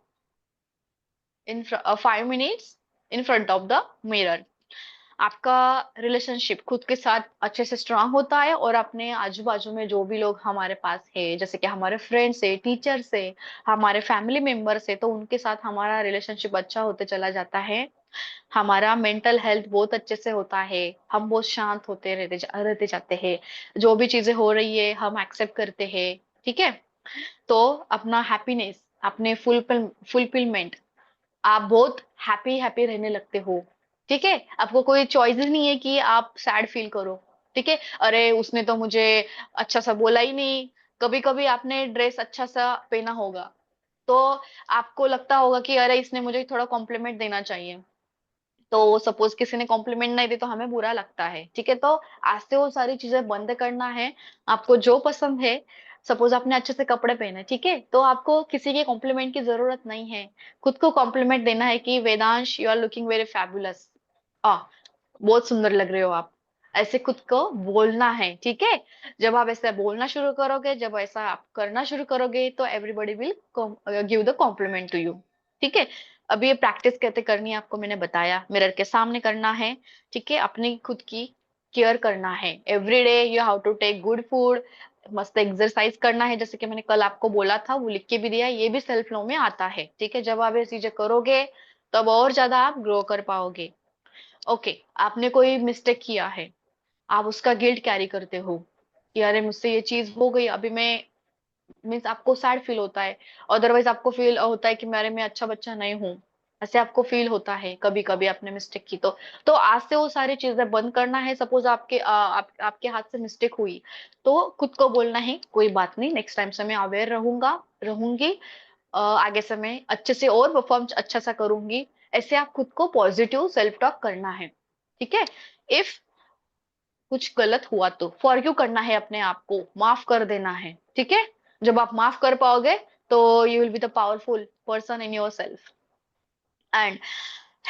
in 5 minutes in front of the mirror. आपका रिलेशनशिप खुद के साथ अच्छे से स्ट्रांग होता है, और अपने आजू बाजू में जो भी लोग हमारे पास है, जैसे कि हमारे फ्रेंड्स है, टीचर्स है, हमारे फैमिली मेंबर्स है, तो उनके साथ हमारा रिलेशनशिप अच्छा होते चला जाता है। हमारा मेंटल हेल्थ बहुत अच्छे से होता है, हम बहुत शांत होते रहते जाते हैं। जो भी चीजें हो रही है हम एक्सेप्ट करते हैं। ठीक है, तो अपना हैप्पीनेस, अपने फुलफिलमेंट, आप बहुत हैप्पी हैप्पी रहने लगते हो। ठीक है, आपको कोई चॉइस ही नहीं है कि आप सैड फील करो। ठीक है, अरे उसने तो मुझे अच्छा सा बोला ही नहीं। कभी कभी आपने ड्रेस अच्छा सा पहना होगा, तो आपको लगता होगा कि अरे इसने मुझे थोड़ा कॉम्प्लीमेंट देना चाहिए। तो सपोज किसी ने कॉम्प्लीमेंट नहीं दी तो हमें बुरा लगता है। ठीक है, तो आज से वो सारी चीजें बंद करना है। आपको जो पसंद है, सपोज आपने अच्छे से कपड़े पहने, ठीक है, तो आपको किसी के कॉम्प्लीमेंट की जरूरत नहीं है। खुद को कॉम्प्लीमेंट देना है कि Vedansh you are looking very fabulous, आ बहुत सुंदर लग रहे हो आप। ऐसे खुद को बोलना है। ठीक है, जब आप ऐसा बोलना शुरू करोगे, जब ऐसा आप करना शुरू करोगे, तो everybody will give the compliment to you. ठीक है, अभी ये प्रैक्टिस कैसे करनी है आपको मैंने बताया, मिरर के सामने करना है। ठीक है, अपनी खुद की केयर करना है। Every day you have to take good food, मस्त एक्सरसाइज करना है, जैसे कि मैंने कल आपको बोला था, वो लिख के भी दिया, ये भी सेल्फ लव में आता है। ठीक है, जब आप ये चीजें करोगे तब और ज्यादा आप ग्रो कर पाओगे। ओके, आपने कोई मिस्टेक किया है, आप उसका गिल्ट कैरी करते हो कि अरे मुझसे ये चीज हो गई, अभी मैं, मीन्स आपको सैड फील होता है। अदरवाइज आपको फील होता है कि मैं अच्छा बच्चा नहीं हूँ, ऐसे आपको फील होता है कभी कभी आपने मिस्टेक की। तो आज से वो सारी चीजें बंद करना है। सपोज आपके हाथ से मिस्टेक हुई, तो खुद को बोलना है कोई बात नहीं, नेक्स्ट टाइम से मैं अवेयर रहूंगी, आगे से मैं अच्छे से और परफॉर्म अच्छा सा करूंगी। ऐसे आप खुद को पॉजिटिव सेल्फ टॉक करना है। ठीक है, इफ कुछ गलत हुआ तो फॉरगिव करना है, अपने आप को माफ कर देना है, ठीक है। जब आप माफ कर पाओगे तो you will be the powerful person in your self. And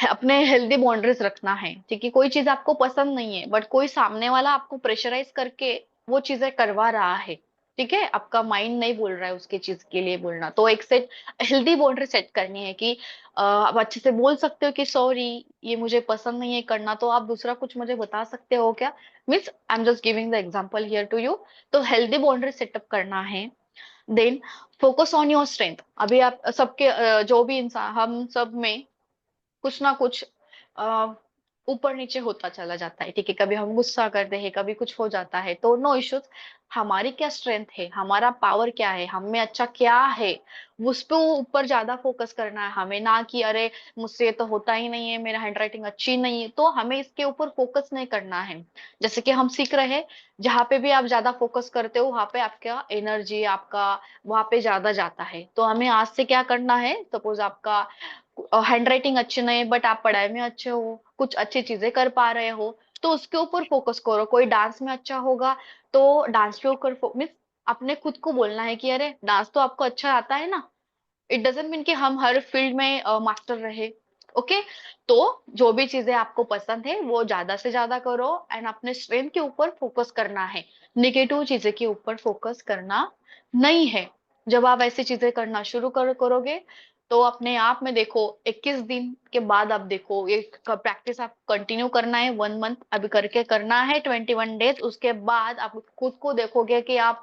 अपने हेल्दी बाउंड्रीज रखना है, ठीक है। कोई चीज आपको पसंद नहीं है बट कोई सामने वाला आपको प्रेशराइज करके वो चीजें करवा रहा है, ठीक है, आपका माइंड नहीं बोल रहा है उसके चीज के लिए बोलना, तो एक सेट हेल्दी बाउंड्री सेट करनी है कि आप अच्छे से बोल सकते हो कि सॉरी, ये मुझे पसंद नहीं है करना, तो आप दूसरा कुछ मुझे बता सकते हो क्या, means I am just giving the example here to you. तो हेल्दी बाउंड्री सेटअप करना है। Then focus on your strength. अभी आप सबके जो भी इंसान, हम सब में कुछ ना कुछ अ, ऊपर नीचे होता चला जाता है, ठीक है। कभी हम गुस्सा करते हैं, कभी कुछ हो जाता है, तो नो इश्यूज। हमारी क्या स्ट्रेंथ है, हमारा पावर क्या है, हम में अच्छा क्या है, उस पे ऊपर ज्यादा फोकस करना है हमें, ना कि अरे मुझसे ये तो होता ही नहीं है, मेरा हैंडराइटिंग अच्छी नहीं है, तो हमें इसके ऊपर फोकस नहीं करना है। जैसे कि हम सीख रहे हैं, जहाँ पे भी आप ज्यादा फोकस करते हो वहां पे आपका एनर्जी, आपका वहां पे ज्यादा जाता है। तो हमें आज से क्या करना है, सपोज आपका हैंडराइटिंग अच्छी नहीं है बट आप पढ़ाई में अच्छे हो, कुछ अच्छी चीजें कर पा रहे हो, तो उसके ऊपर फोकस करो। कोई डांस में अच्छा होगा तो डांस पे ऊपर मीन्स अपने खुद को बोलना है कि अरे डांस तो आपको अच्छा आता है ना। इट डजेंट मीन कि हम हर फील्ड में मास्टर रहे, ओके। तो जो भी चीजें आपको पसंद है वो ज्यादा से ज्यादा करो एंड अपने स्ट्रेंथ के ऊपर फोकस करना है, निगेटिव चीजें के ऊपर फोकस करना नहीं है। जब आप ऐसी चीजें करना शुरू करोगे तो अपने आप में देखो 21 दिन के बाद आप देखो, ये प्रैक्टिस आप कंटिन्यू करना है 1 मंथ अभी करके करना है, 21 डेज। उसके बाद आप खुद को देखोगे कि आप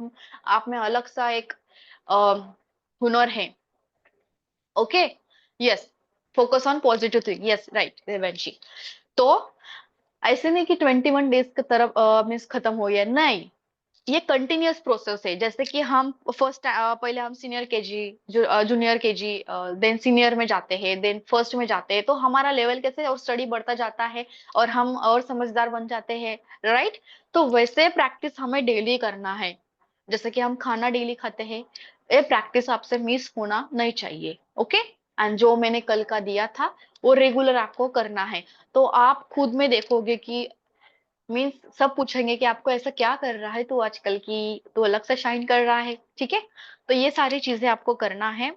में अलग सा एक हुनर है, okay. Yes, focus on positive thing, yes right Devanshi. तो ऐसे नहीं कि 21 डेज की तरफ मीन्स खत्म हो गया, नहीं। ये कंटिन्यूअस प्रोसेस है। जैसे कि हम फर्स्ट पहले हम senior KG, junior KG, then senior में जाते हैं, देन फर्स्ट में जाते हैं, तो हमारा लेवल कैसे और स्टडी बढ़ता जाता है और हम और समझदार बन जाते हैं, राइट। तो वैसे प्रैक्टिस हमें डेली करना है। जैसे कि हम खाना डेली खाते हैं, ये प्रैक्टिस आपसे मिस होना नहीं चाहिए, ओके। एंड जो मैंने कल का दिया था वो रेगुलर आपको करना है। तो आप खुद में देखोगे कि मीन्स सब पूछेंगे कि आपको ऐसा क्या कर रहा है तो आजकल की तो अलग से शाइन कर रहा है, ठीक है। तो ये सारी चीजें आपको करना है,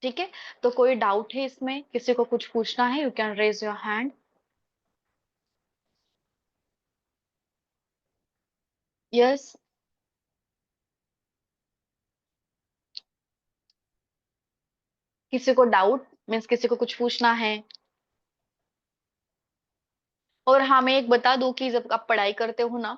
ठीक है। तो कोई डाउट है इसमें, किसी को कुछ पूछना है, you can raise your hand. Yes, किसी को डाउट मीन्स किसी को कुछ पूछना है। और हाँ मैं एक बता दूं कि जब आप पढ़ाई करते हो ना,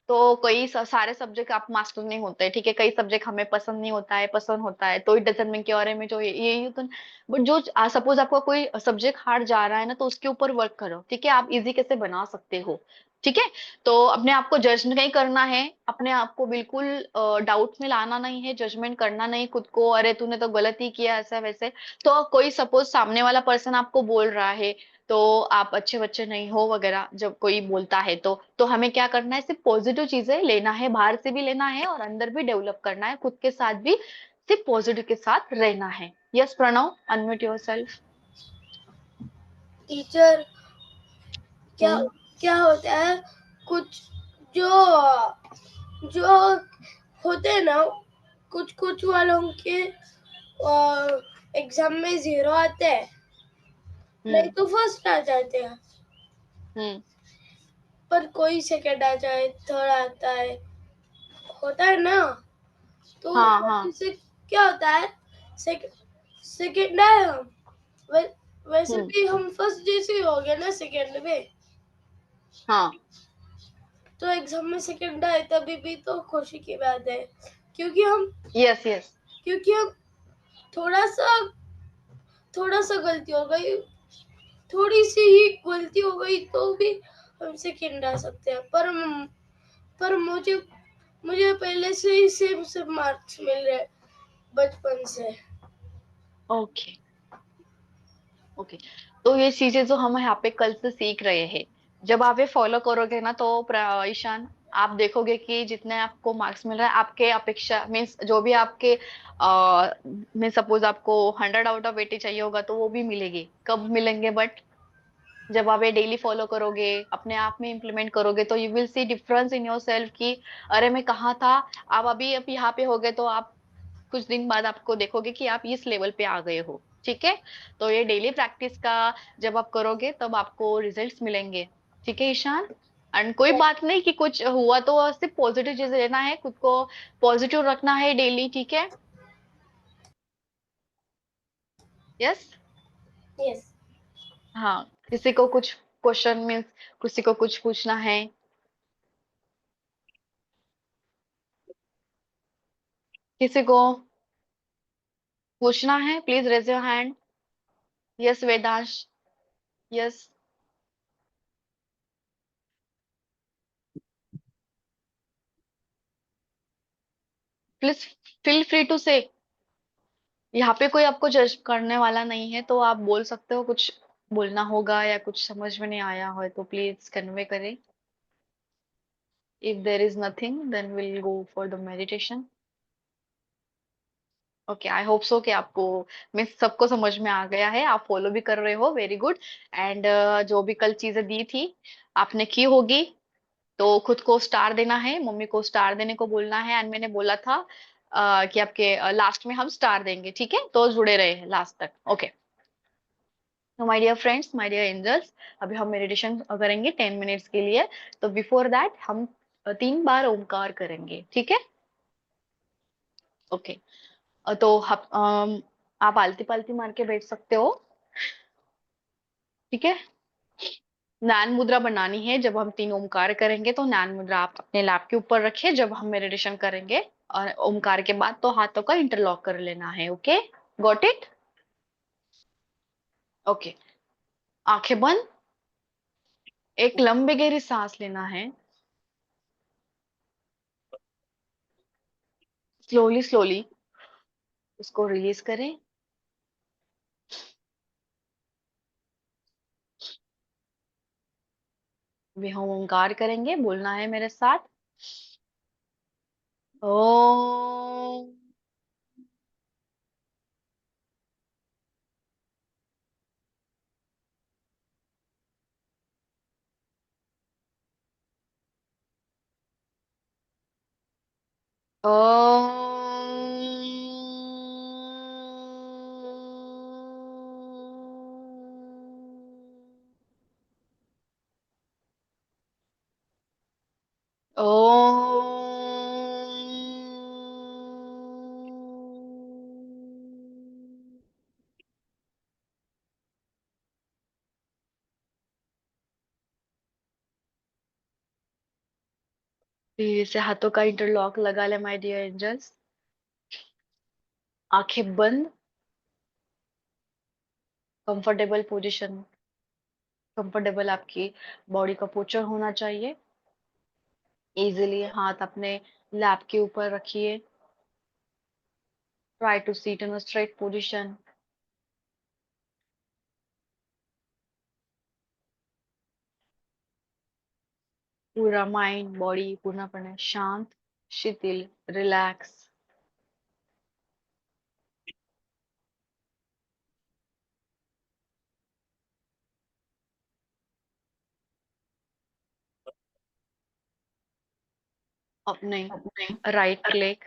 तो कई सारे सब्जेक्ट आप मास्टर नहीं होते, ठीक है। कई सब्जेक्ट हमें पसंद नहीं होता है, पसंद होता है, तो इट डजंट मीन कि अरे में जो ये तो। बट जो सपोज आपका कोई सब्जेक्ट हार्ड जा रहा है ना, तो उसके ऊपर वर्क करो, ठीक है। आप इजी कैसे बना सकते हो, ठीक है। तो अपने आप को जज नहीं करना है, अपने आप को बिल्कुल डाउट में लाना नहीं है, जजमेंट करना नहीं खुद को, अरे तूने तो गलत ही किया ऐसा वैसे। तो कोई सपोज सामने वाला पर्सन आपको बोल रहा है तो आप अच्छे बच्चे नहीं हो वगैरह जब कोई बोलता है, तो हमें क्या करना है, सिर्फ पॉजिटिव चीजें लेना है, बाहर से भी लेना है और अंदर भी डेवलप करना है, खुद के साथ भी सिर्फ पॉजिटिव के साथ रहना है। Yes Pranav, unmute yourself. Teacher, क्या हम्म। क्या होता है, कुछ जो जो होते हैं ना, कुछ कुछ वालों के एग्जाम में 0 आते हैं, नहीं हम्म। तो फर्स्ट आ जाते हैं, हम्म। पर कोई सेकंड आ जाए, थर्ड आता है, होता है ना। तो हाँ हाँ। इससे क्या होता है, सेकंड आए हम, वैसे हम्म। भी हम फर्स्ट जैसे ही हो गए ना सेकंड में, हाँ। तो एग्जाम में सेकंड आए तभी भी तो खुशी की बात है, क्योंकि हम यस यस। क्योंकि हम थोड़ा सा थोड़ा सा गलती हो गई, थोड़ी सी ही गलती हो गई तो भी हम सेकंड आ सकते हैं, पर मुझे मुझे पहले से ही सेम सेम मार्क्स मिल रहे बचपन से। Okay okay. तो ये चीजें जो हम यहाँ पे कल से सीख रहे हैं, जब आप ये फॉलो करोगे ना, तो ईशान आप देखोगे कि जितने आपको मार्क्स मिल रहा है आपके अपेक्षा मीन्स जो भी आपके मैं सपोज आपको 100 आउट ऑफ 80 चाहिए होगा तो वो भी मिलेगी, कब मिलेंगे बट जब आप ये डेली फॉलो करोगे, अपने आप में इम्प्लीमेंट करोगे, तो you will see difference in your self कि अरे मैं कहाँ था, आप अभी अब यहाँ पे हो गए, तो आप कुछ दिन बाद आपको देखोगे कि आप इस लेवल पे आ गए हो। ठीक है, तो ये डेली प्रैक्टिस का जब आप करोगे तब आपको रिजल्ट्स मिलेंगे। ठीक है ईशान, एंड कोई बात नहीं कि कुछ हुआ तो सिर्फ पॉजिटिव चीज लेना है, खुद को पॉजिटिव रखना है डेली। ठीक है, यस। यस। हाँ, किसी को कुछ क्वेश्चन मीन्स किसी को कुछ पूछना है? किसी को पूछना है, please raise your hand. Yes Vedansh, yes, please feel free to say. यहाँ पे कोई आपको जज करने वाला नहीं है, तो आप बोल सकते हो, कुछ बोलना होगा या कुछ समझ में नहीं आया हो तो प्लीज कन्वे करें। If there is nothing then will go for the meditation. Okay, I hope so कि आपको मैं सबको समझ में आ गया है, आप फॉलो भी कर रहे हो, वेरी गुड। एंड जो भी कल चीजें दी थी आपने की होगी, तो खुद को स्टार देना है, मम्मी को स्टार देने को बोलना है। एंड मैंने बोला था कि आपके लास्ट में हम स्टार देंगे। ठीक है, तो जुड़े रहे लास्ट तक। ओके, तो my dear friends, my dear angels, अभी हम मेडिटेशन करेंगे 10 मिनट्स के लिए। तो बिफोर दैट हम 3 बार ओमकार करेंगे। ठीक है, ओके। तो आप आलती पालती मार के बैठ सकते हो। ठीक है, ज्ञान मुद्रा बनानी है। जब हम 3 ओमकार करेंगे तो ज्ञान मुद्रा आप अपने लैप के ऊपर रखिए जब हम मेडिटेशन करेंगे। और ओमकार के बाद तो हाथों का इंटरलॉक कर लेना है। Okay, got it? ओके, आंखें बंद, एक लंबी गहरी सांस लेना है। स्लोली स्लोली उसको रिलीज करें। भी हम ओमकार करेंगे, बोलना है मेरे साथ। ओम। फिर से हाथों का इंटरलॉक लगा ले माय डियर एंजल्स। आंखें बंद, कंफर्टेबल पोजीशन, कंफर्टेबल आपकी बॉडी का पोस्चर होना चाहिए। इजीली हाथ अपने लैप के ऊपर रखिए। Try to sit in a straight position. पूरा माइंड बॉडी पूर्णपणे शांत, शिथिल, रिलैक्स। अपने राइट लेग,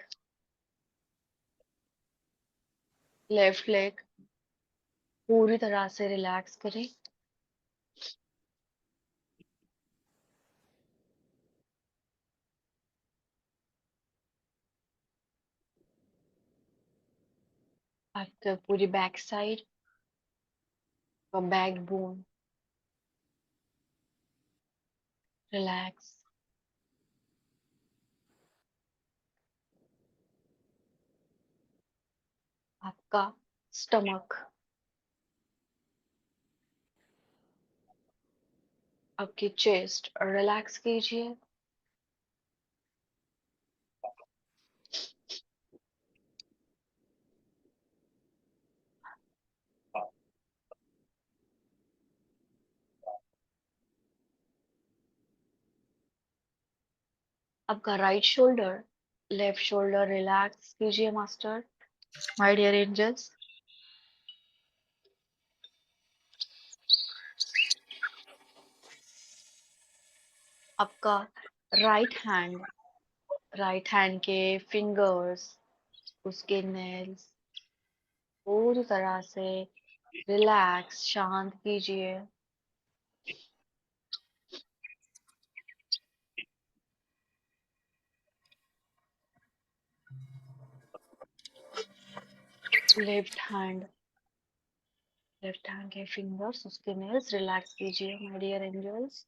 लेफ्ट लेग पूरी तरह से रिलैक्स करें। आपका पूरी बैक साइड और बैक बोन रिलैक्स। आपका स्टमक, आपकी चेस्ट रिलैक्स कीजिए। आपका right shoulder, left shoulder relax कीजिए मास्टर, माय डियर एंजल्स। आपका राइट हैंड के फिंगर्स, उसके नेल्स पूरी तरह से रिलैक्स, शांत कीजिए। लेफ्ट हैंड के फिंगर्स, उसके नेल्स रिलैक्स कीजिए माय डियर एंजल्स।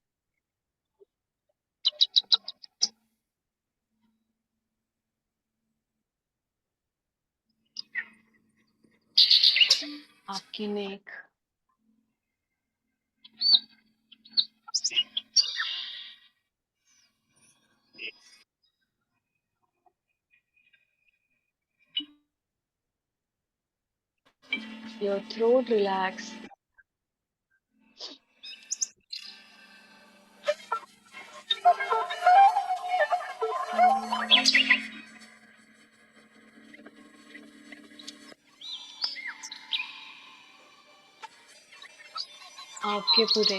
आपकी नेक, योर थ्रोट रिलैक्स। आपके पूरे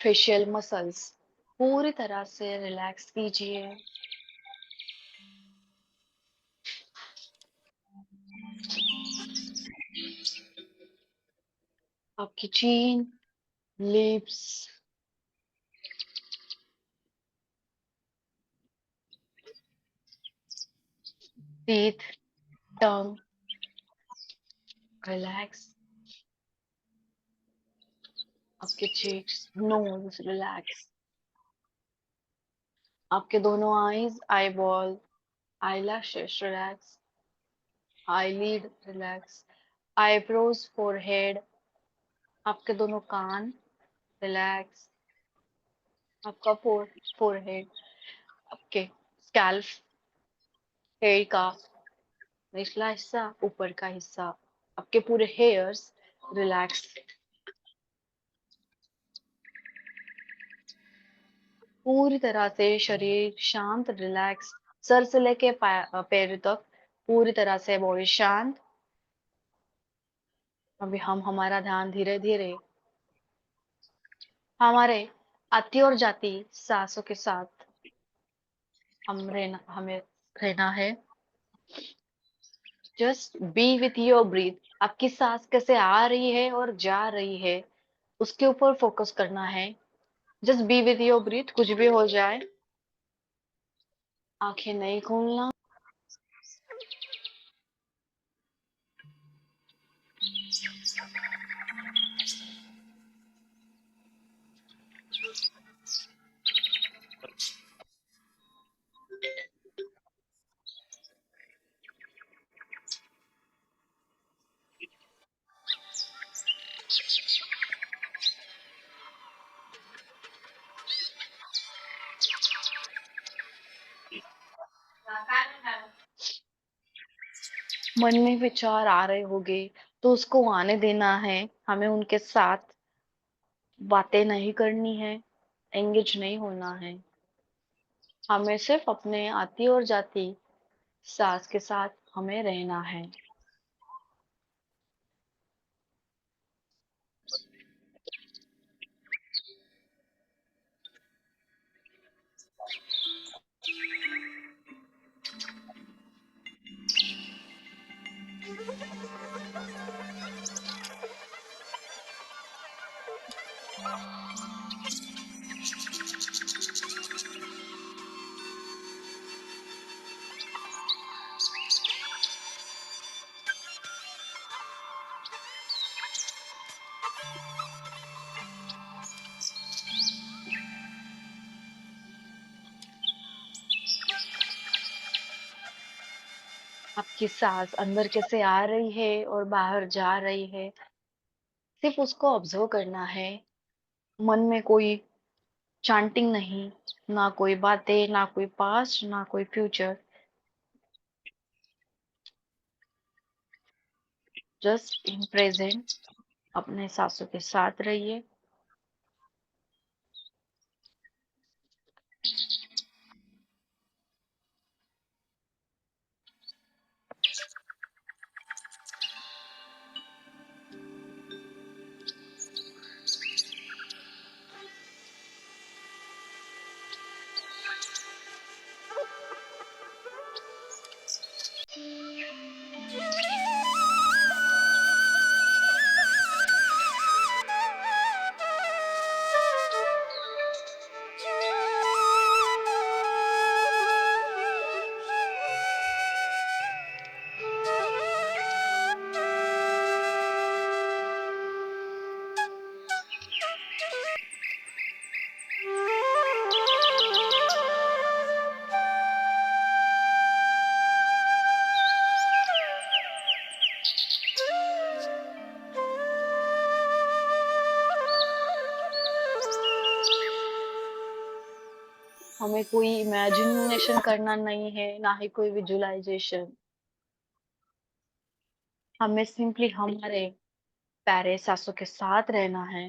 फेशियल मसल्स पूरी तरह से रिलैक्स कीजिए। आपकी chin, lips, teeth, tongue relax. आपके चीक्स, नोज रिलैक्स। आपके दोनों eyes, eyeball, eyelashes relax, eyelid relax, eyebrows, forehead, आपके दोनों कान रिलैक्स, आपका फोरहेड, आपके स्कैल्फ, हेयर का निचला हिस्सा, ऊपर का हिस्सा, आपके पूरे हेयर्स रिलैक्स। पूरी तरह से शरीर शांत, रिलैक्स, सर से लेके पैर तक पूरी तरह से बॉडी शांत। अभी हम हमारा ध्यान धीरे धीरे हमारे आती और जाती सांसों के साथ हमें रहना है। Just be with your breathe. आपकी सांस कैसे आ रही है और जा रही है, उसके ऊपर फोकस करना है। Just be with your breathe, कुछ भी हो जाए आंखें नहीं खोलना। मन में विचार आ रहे होंगे तो उसको आने देना है। हमें उनके साथ बातें नहीं करनी है, एंगेज नहीं होना है। हमें सिर्फ अपने आती और जाती सांस के साथ हमें रहना है। आपकी सांस अंदर कैसे आ रही है और बाहर जा रही है, सिर्फ उसको ऑब्जर्व करना है। मन में कोई चांटिंग नहीं, ना कोई बातें, ना कोई पास्ट, ना कोई फ्यूचर। जस्ट इन प्रेजेंट अपने सांसों के साथ रहिए। हमें कोई इमेजिनेशन करना नहीं है, ना ही कोई विजुअलाइजेशन। हमें सिंपली हमारे प्यारे सांसों के साथ रहना है।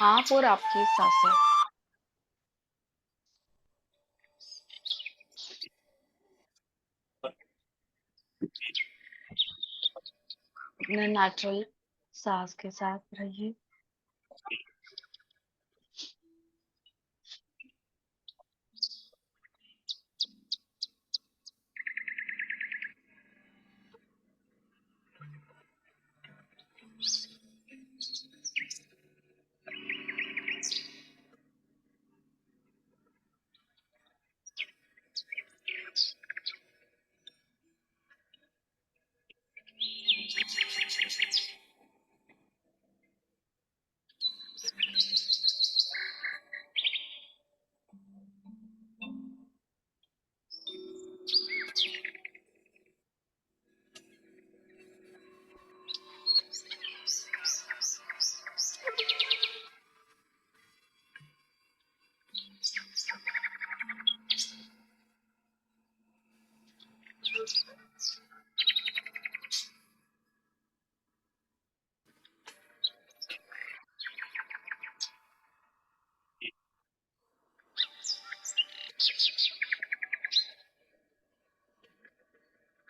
आप और आपकी सांसें। अपने नेचुरल सांस के साथ रहिए।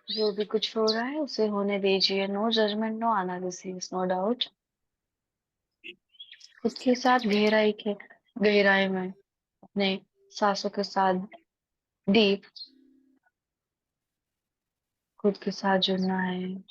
जो भी कुछ हो रहा है उसे होने दीजिए। No judgement, no analysis, no doubt. खुद के साथ गहराई में अपने सांसों के साथ डीप खुद के साथ जुड़ना है।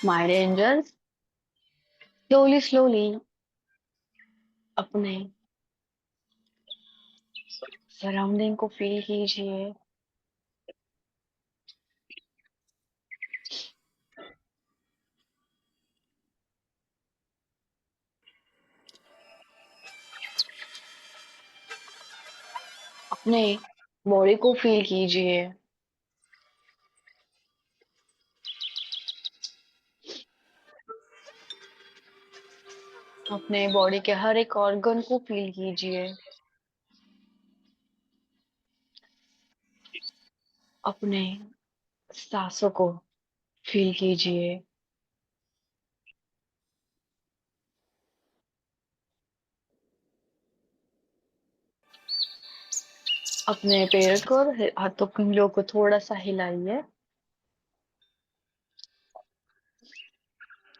माय एंजल्स, स्लोली स्लोली अपने सराउंडिंग को फील कीजिए। अपने बॉडी को फील कीजिए। अपने बॉडी के हर एक ऑर्गन को फील कीजिए। अपने सांसों को फील कीजिए। अपने पैर को और हाथों की उंगलियों को थोड़ा सा हिलाइए।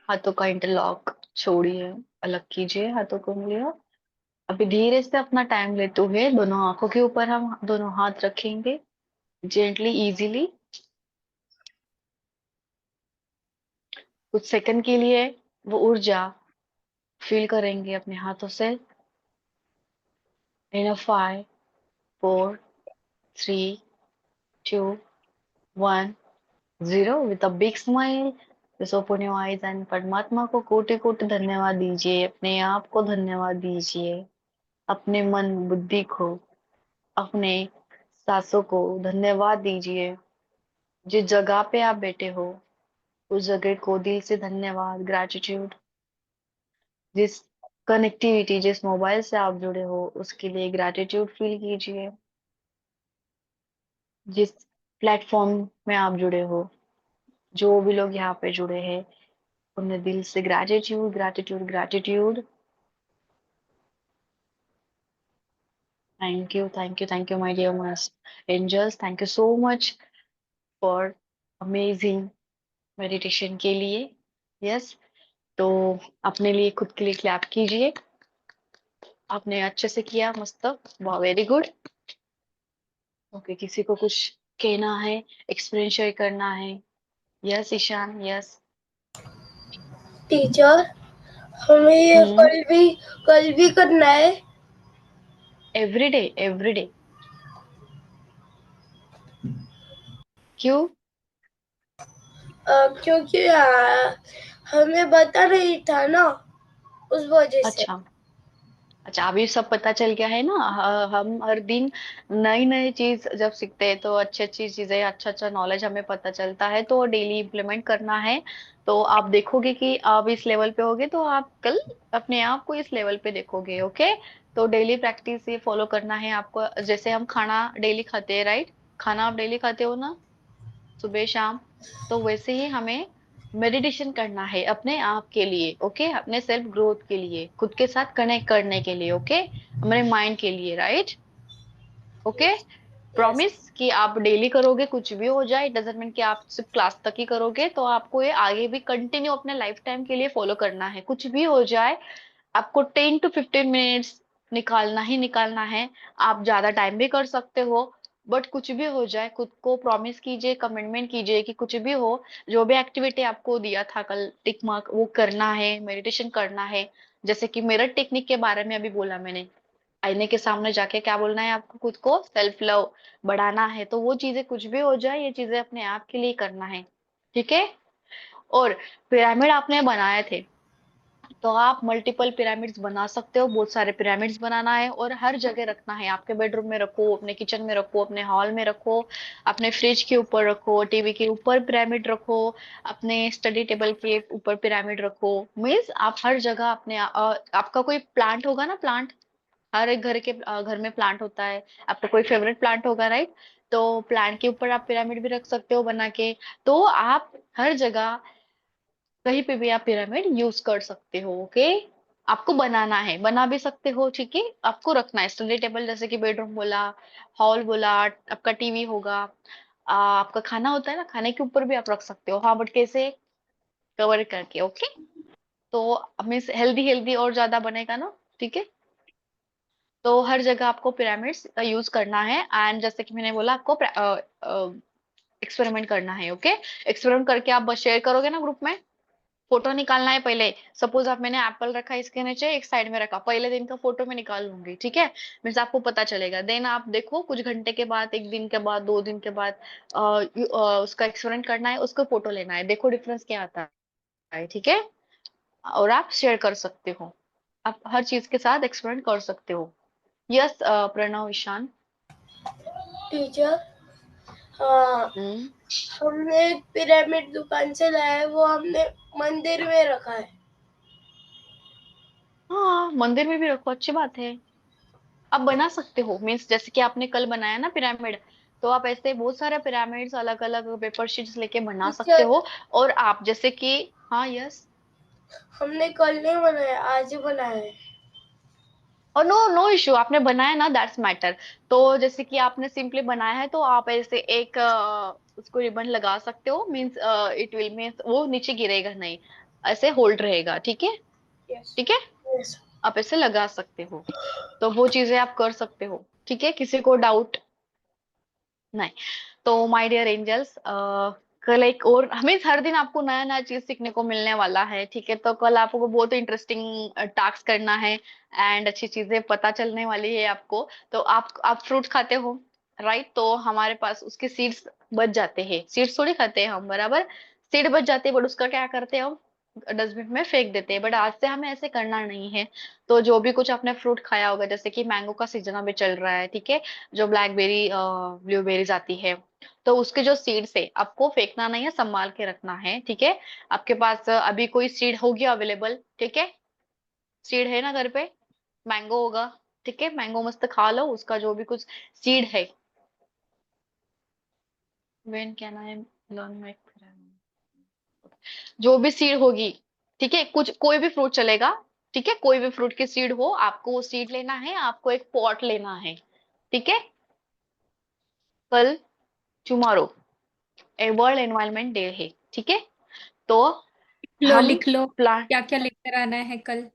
हाथों का इंटरलॉक छोड़िए, अलग कीजिए हाथों को उंगलियों। अभी धीरे से अपना टाइम लेते हुए दोनों आंखों के ऊपर हम दोनों हाथ रखेंगे, जेंटली इजीली। कुछ सेकंड के लिए वो ऊर्जा फील करेंगे अपने हाथों से। इन 5, 4, 3, 2, 1, 0 with a big smile. Just open your eyes and परमात्मा को कोटि कोटि धन्यवाद दीजिए, अपने आप को धन्यवाद दीजिए। अपने मन बुद्धि को, अपने सांसों को धन्यवाद दीजिए। जिस जगह पे आप बैठे हो उस जगह को दिल से धन्यवाद, ग्रैटिट्यूड। जिस कनेक्टिविटी, जिस मोबाइल से आप जुड़े हो उसके लिए ग्रैटिट्यूड फील कीजिए। जिस प्लेटफॉर्म में आप जुड़े हो, जो भी लोग यहाँ पे जुड़े हैं, उन्हें दिल से gratitude, gratitude, gratitude. Thank you, thank you, thank you my dear must angels. Thank you so much for amazing meditation के लिए। यस, तो अपने लिए, खुद के लिए क्लैप कीजिए। आपने अच्छे से किया, मस्त, वेरी गुड। ओके, किसी को कुछ कहना है, एक्सपीरियंस शेयर करना है? Yes Ishaan, yes. टीचर, हमें ये हम्म। कल भी करना है। Every day, every day. क्यों? क्योंकि हमें पता नहीं था ना, उस वजह से। अच्छा, अच्छा, अभी सब पता चल गया है ना। हम हर दिन नई नई चीज जब सीखते हैं तो अच्छी अच्छी चीजें, अच्छा अच्छा नॉलेज हमें पता चलता है, तो डेली इम्प्लीमेंट करना है। तो आप देखोगे कि आप इस लेवल पे होगे तो आप कल अपने आप को इस लेवल पे देखोगे। ओके, तो डेली प्रैक्टिस ये फॉलो करना है आपको। जैसे हम खाना डेली खाते हैं, राइट? खाना आप डेली खाते हो ना, सुबह शाम? तो वैसे ही हमें मेडिटेशन करना है अपने आप के लिए। ओके, अपने सेल्फ ग्रोथ के लिए, खुद के साथ कनेक्ट करने के लिए। ओके, हमारे माइंड के लिए, राइट? Okay, yes. प्रॉमिस कि आप डेली करोगे, कुछ भी हो जाए, डजेंट मीन कि आप सिर्फ क्लास तक ही करोगे, तो आपको ये आगे भी कंटिन्यू अपने लाइफ टाइम के लिए फॉलो करना है। कुछ भी हो जाए, आपको 10 to 15 मिनट्स निकालना ही निकालना है। आप ज्यादा टाइम भी कर सकते हो, बट कुछ भी हो जाए, खुद को प्रॉमिस कीजिए, कमिटमेंट कीजिए कि कुछ भी हो, जो भी एक्टिविटी आपको दिया था कल टिक मार्क, वो करना है, मेडिटेशन करना है। जैसे कि मिरर टेक्निक के बारे में अभी बोला मैंने, आईने के सामने जाके क्या बोलना है आपको, खुद को सेल्फ लव बढ़ाना है। तो वो चीजें कुछ भी हो जाए, ये चीजें अपने आप के लिए करना है, ठीक है? और पिरामिड आपने बनाए थे, तो आप मल्टीपल पिरामिड्स बना सकते हो। बहुत सारे पिरामिड्स बनाना है और हर जगह रखना है। आपके बेडरूम में रखो, अपने किचन में रखो, अपने हॉल में रखो, अपने फ्रिज के ऊपर रखो, टीवी के ऊपर पिरामिड रखो, अपने स्टडी टेबल के ऊपर पिरामिड रखो। मीन्स आप हर जगह अपने आपका कोई प्लांट होगा ना, प्लांट, हर एक घर में प्लांट होता है। आपका कोई फेवरेट प्लांट होगा, राइट? तो प्लांट के ऊपर आप पिरामिड भी रख सकते हो बना के। तो आप हर जगह कहीं पे भी आप पिरामिड यूज कर सकते हो। ओके, आपको बनाना है, बना भी सकते हो, ठीक है? आपको रखना है स्टडी टेबल, जैसे कि बेडरूम बोला, हॉल बोला, आपका टीवी होगा, आपका खाना होता है ना, खाने के ऊपर भी आप रख सकते हो। हाँ, बट कैसे? कवर करके। ओके, तो हमें हेल्दी हेल्दी और ज्यादा बनेगा ना, ठीक है? तो हर जगह आपको पिरामिड्स का यूज करना है। एंड जैसे कि मैंने बोला, आपको एक्सपेरिमेंट करना है। ओके, एक्सपेरिमेंट करके आप बस शेयर करोगे ना ग्रुप में। फोटो निकालना है पहले। सपोज आप, मैंने एप्पल रखा है इसके नीचे, एक साइड में रखा, पहले दिन का फोटो मैं निकाल लूंगी, ठीक है? मीन्स आपको पता चलेगा। देन आप देखो कुछ घंटे के बाद, एक दिन के बाद, 2 दिन के बाद, उसका एक्सपेरिमेंट करना है, उसको फोटो लेना है, देखो डिफरेंस क्या आता है, ठीक है? और आप शेयर कर सकते हो। आप हर चीज के साथ एक्सपेरिमेंट कर सकते हो। यस, प्रणव, ईशान। टीचर, हाँ, हम्म। हमने एक पिरामिड दुकान से लाया है, वो हमने मंदिर में रखा है। हाँ, मंदिर में भी रखो, अच्छी बात है। आप बना सकते हो, मीन्स जैसे कि आपने कल बनाया ना पिरामिड, तो आप ऐसे बहुत सारे पिरामिड्स अलग अलग पेपर शीट्स लेके बना सकते टीचर, हो। और आप जैसे कि, हाँ, यस। हमने कल नहीं बनाया, आज ही बनाया है। और नो, नो इश्यू, आपने बनाया ना, दैट्स मैटर। तो जैसे कि आपने सिंपली बनाया है, तो आप ऐसे एक उसको रिबन लगा सकते हो। मीन्स इट विल मीन्स वो नीचे गिरेगा नहीं, ऐसे होल्ड रहेगा, ठीक है? यस। ठीक है, यस। आप ऐसे लगा सकते हो। तो वो चीजें आप कर सकते हो, ठीक है? किसी को डाउट नहीं? तो माय डियर एंजल्स, कल एक और, हमें हर दिन आपको नया नया चीज सीखने को मिलने वाला है, ठीक है? तो कल आपको बहुत इंटरेस्टिंग टास्क करना है एंड अच्छी चीजें पता चलने वाली है आपको। तो आप फ्रूट खाते हो, राइट? तो हमारे पास उसके सीड्स बच जाते हैं। सीड्स थोड़ी खाते हैं हम, बराबर? सीड बच जाते हैं, बट उसका क्या करते हैं हम? डस्टबिन में फेंक देते हैं, बट आज से हमें ऐसे करना नहीं है। तो जो भी कुछ आपने फ्रूट खाया होगा, जैसे कि मैंगो का सीजन अभी चल रहा है, ठीक है, जो ब्लैकबेरी ब्लूबेरीज आती है, तो उसके जो सीड्स है आपको फेंकना नहीं है, संभाल के रखना है, ठीक है। आपके पास अभी कोई सीड होगी अवेलेबल, ठीक है, सीड है ना घर पे, मैंगो होगा, ठीक है, मैंगो मस्त खा लो, उसका जो भी कुछ सीड है। When can I learn my, जो भी सीड होगी, ठीक है, कुछ कोई भी फ्रूट चलेगा, ठीक है, कोई भी फ्रूट की सीड हो, आपको वो सीड लेना है, आपको एक पॉट लेना है, ठीक है। कल, टुमारो वर्ल्ड एनवायरनमेंट डे है, ठीक है। तो लो, हम लिख लो प्लांट, क्या क्या लेकर आना है कल,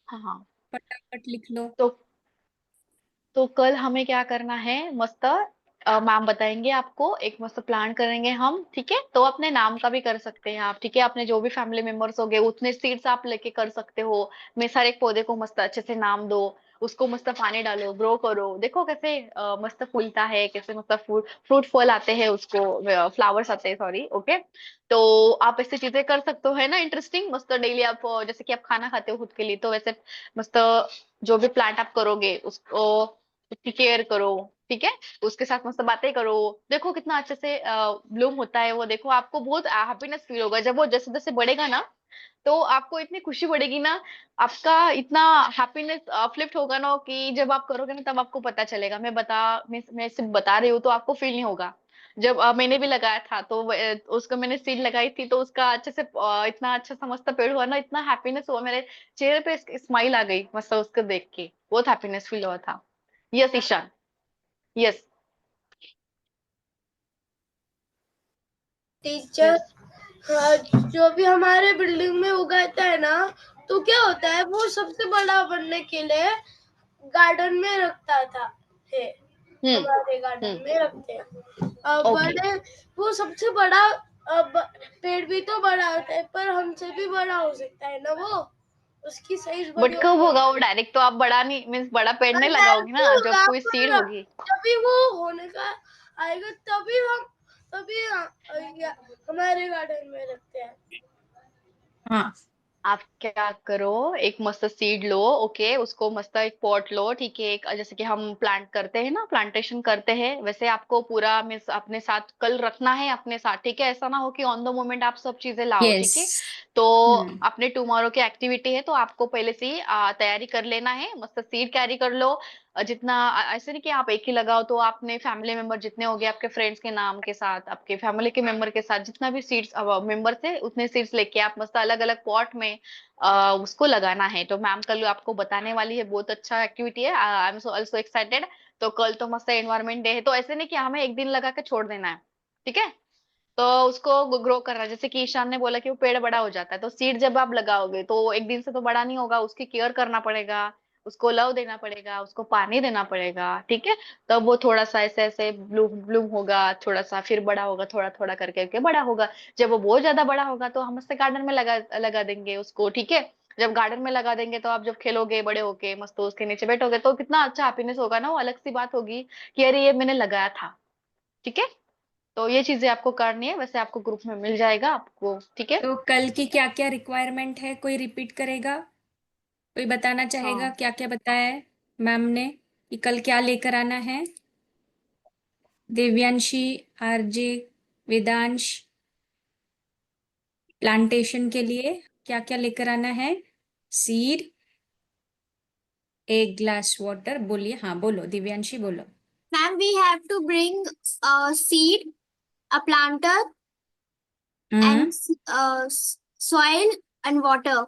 हाँ हाँ, फटाफट लिख लो। तो कल हमें क्या करना है, मस्त मैम बताएंगे आपको, एक मस्त प्लान करेंगे हम, ठीक है। तो अपने नाम का भी कर सकते हैं आप, ठीक है, अपने जो भी फैमिली मेंबर्स हो गए उतने सीड्स आप लेके कर सकते हो। मैं सारे एक पौधे को मस्त अच्छे से नाम दो, उसको मस्त पानी डालो, ग्रो करो, देखो कैसे मस्त फूलता है, कैसे मस्त फ्रूट फ्रूट फल आते हैं उसको, फ्लावर्स आते हैं, सॉरी, ओके। तो आप ऐसी चीजें कर सकते हो, है ना इंटरेस्टिंग, मस्त डेली आप जैसे कि आप खाना खाते हो खुद के लिए, तो वैसे मस्त जो भी प्लांट आप करोगे उसको, उसकी केयर करो, ठीक है, उसके साथ मस्त बातें करो, देखो कितना अच्छे से ब्लूम होता है वो, देखो आपको बहुत हैप्पीनेस फील होगा जब वो जैसे जैसे बढ़ेगा ना, तो आपको इतनी खुशी बढ़ेगी ना, आपका इतना हैप्पीनेस अपलिफ्ट होगा ना, कि जब आप करोगे ना तब आपको पता चलेगा। मैं सिर्फ बता रही हूँ तो आपको फील नहीं होगा। जब मैंने भी लगाया था तो उसको मैंने सीड लगाई थी, तो उसका अच्छे से इतना अच्छा सा मस्त पेड़ हुआ ना, इतना हैप्पीनेस हुआ मेरे चेहरे पे, स्माइल आ गई मस्त उसको देख के, बहुत हैप्पीनेस फील हुआ था। Yes Ishaan, yes, teacher, yes, जो भी हमारे बिल्डिंग में उगाता है ना, तो क्या होता है, वो सबसे बड़ा बनने के लिए गार्डन में रखता था, है, हम्म, हमारे गार्डन हम्म, में रखते हैं। अब ओके। बड़े, वो सबसे बड़ा, अब पेड़ भी तो बड़ा होता है, पर हमसे भी बड़ा हो सकता है ना वो, उसकी साइज बड़ी बट कब होती है। होगा वो डायरेक्ट, तो आप बड़ा नहीं मीन्स बड़ा पेड़ नहीं लगाओगी नहीं ना, जब होगा, कोई सीड पर होगी। जभी वो होने का आएगा तभी हम, तभी हमारे गार्डन में रखते हैं। हाँ, आप क्या करो, एक मस्त सीड लो, ओके, उसको मस्त एक पॉट लो, ठीक है, एक जैसे कि हम प्लांट करते हैं ना, प्लांटेशन करते हैं, वैसे आपको पूरा मिस अपने साथ कल रखना है अपने साथ, ठीक है, ऐसा ना हो कि ऑन द मोमेंट आप सब चीजें लाओ, यस। ठीक है। तो हम्म। अपने टुमारो की एक्टिविटी है, तो आपको पहले से ही तैयारी कर लेना है, मस्त सीड कैरी कर लो। जितना ऐसे नहीं कि आप एक ही लगाओ, तो आपने फैमिली मेंबर जितने हो गए आपके फ्रेंड्स के नाम के साथ, आपके फैमिली के मेंबर के साथ, जितना भी सीड्स मेंबर थे उतने सीड्स लेके आप मस्त अलग अलग पॉट में उसको लगाना है। तो मैम कल आपको बताने वाली है, बहुत अच्छा एक्टिविटी है, I am so also excited. तो कल तो मस्त एनवायरमेंट डे है, तो ऐसे नहीं कि हमें एक दिन लगा के छोड़ देना है, ठीक है। तो उसको ग्रो करना है, जैसे कि ईशान ने बोला कि वो पेड़ बड़ा हो जाता है, तो सीड जब आप लगाओगे तो एक दिन से तो बड़ा नहीं होगा, उसकी केयर करना पड़ेगा, उसको लव देना पड़ेगा, उसको पानी देना पड़ेगा, ठीक है। तब वो थोड़ा सा ऐसे ऐसे ब्लूम ब्लूम होगा, थोड़ा सा फिर बड़ा होगा, थोड़ा थोड़ा करके करके बड़ा होगा। जब वो बहुत ज्यादा बड़ा होगा तो हम उससे गार्डन में लगा लगा देंगे उसको, ठीक है। जब गार्डन में लगा देंगे तो आप जब खेलोगे बड़े होके मस्त उसके नीचे बैठोगे, तो कितना अच्छा हैप्पीनेस होगा ना, वो अलग सी बात होगी कि अरे ये मैंने लगाया था, ठीक है। तो ये चीजें आपको करनी है, वैसे आपको ग्रुप में मिल जाएगा आपको, ठीक है। तो कल की क्या क्या रिक्वायरमेंट है, कोई रिपीट करेगा, कोई बताना चाहेगा हाँ, क्या क्या बताया है मैम ने कि कल क्या लेकर आना है? दिव्यांशी, आरजे, वेदांश, प्लांटेशन के लिए क्या क्या लेकर आना है? सीड, एक ग्लास वाटर, बोलिए, हाँ बोलो दिव्यांशी बोलो। Ma'am, we have to bring a seed, a planter, and hmm. soil and water.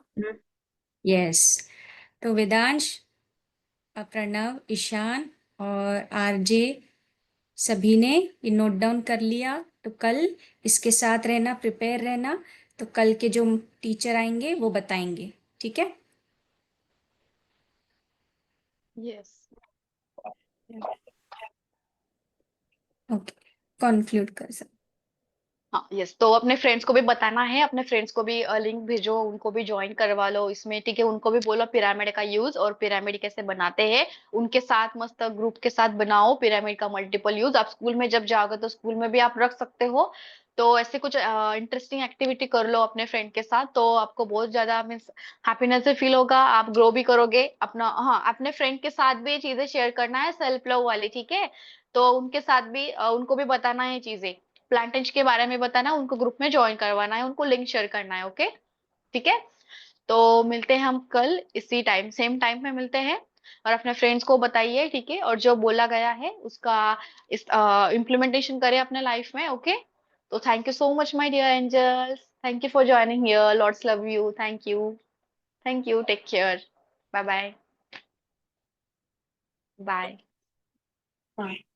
Yes. तो वेदांश, प्रणव, ईशान और आरजे सभी ने ये नोट डाउन कर लिया। तो कल इसके साथ रहना, प्रिपेयर रहना। तो कल के जो टीचर आएंगे वो बताएंगे, ठीक है। यस, ओके, कंक्लूड कर सकते। हाँ, यस, तो अपने फ्रेंड्स को भी बताना है, अपने फ्रेंड्स को भी लिंक भेजो, उनको भी ज्वाइन करवा लो इसमें, ठीक है, उनको भी बोलो पिरामिड का यूज और पिरामिड कैसे बनाते हैं, उनके साथ मस्त ग्रुप के साथ बनाओ पिरामिड का मल्टीपल यूज। आप स्कूल में जब जाओगे तो स्कूल में भी आप रख सकते हो। तो ऐसे कुछ इंटरेस्टिंग एक्टिविटी कर लो अपने फ्रेंड के साथ, तो आपको बहुत ज्यादा मीन्स हैप्पीनेस से फील होगा, आप ग्रो भी करोगे अपना। हाँ, अपने फ्रेंड के साथ भी ये चीजें शेयर करना है, सेल्फ लव वाली, ठीक है। तो उनके साथ भी उनको भी बताना है चीजें, प्लांटेज के बारे में बताना है उनको, ग्रुप में ज्वाइन करवाना है उनको, लिंक शेयर करना है। ओके, ठीक है। तो मिलते हैं हम कल इसी टाइम, सेम टाइम पे मिलते हैं। और अपने फ्रेंड्स को बताइए, ठीक है, और जो बोला गया है उसका इस इम्प्लीमेंटेशन करें अपने लाइफ में। ओके, तो thank you so much my dear angels, thank you for joining here, lots love you, thank you, thank you, take care, bye bye, bye. Bye.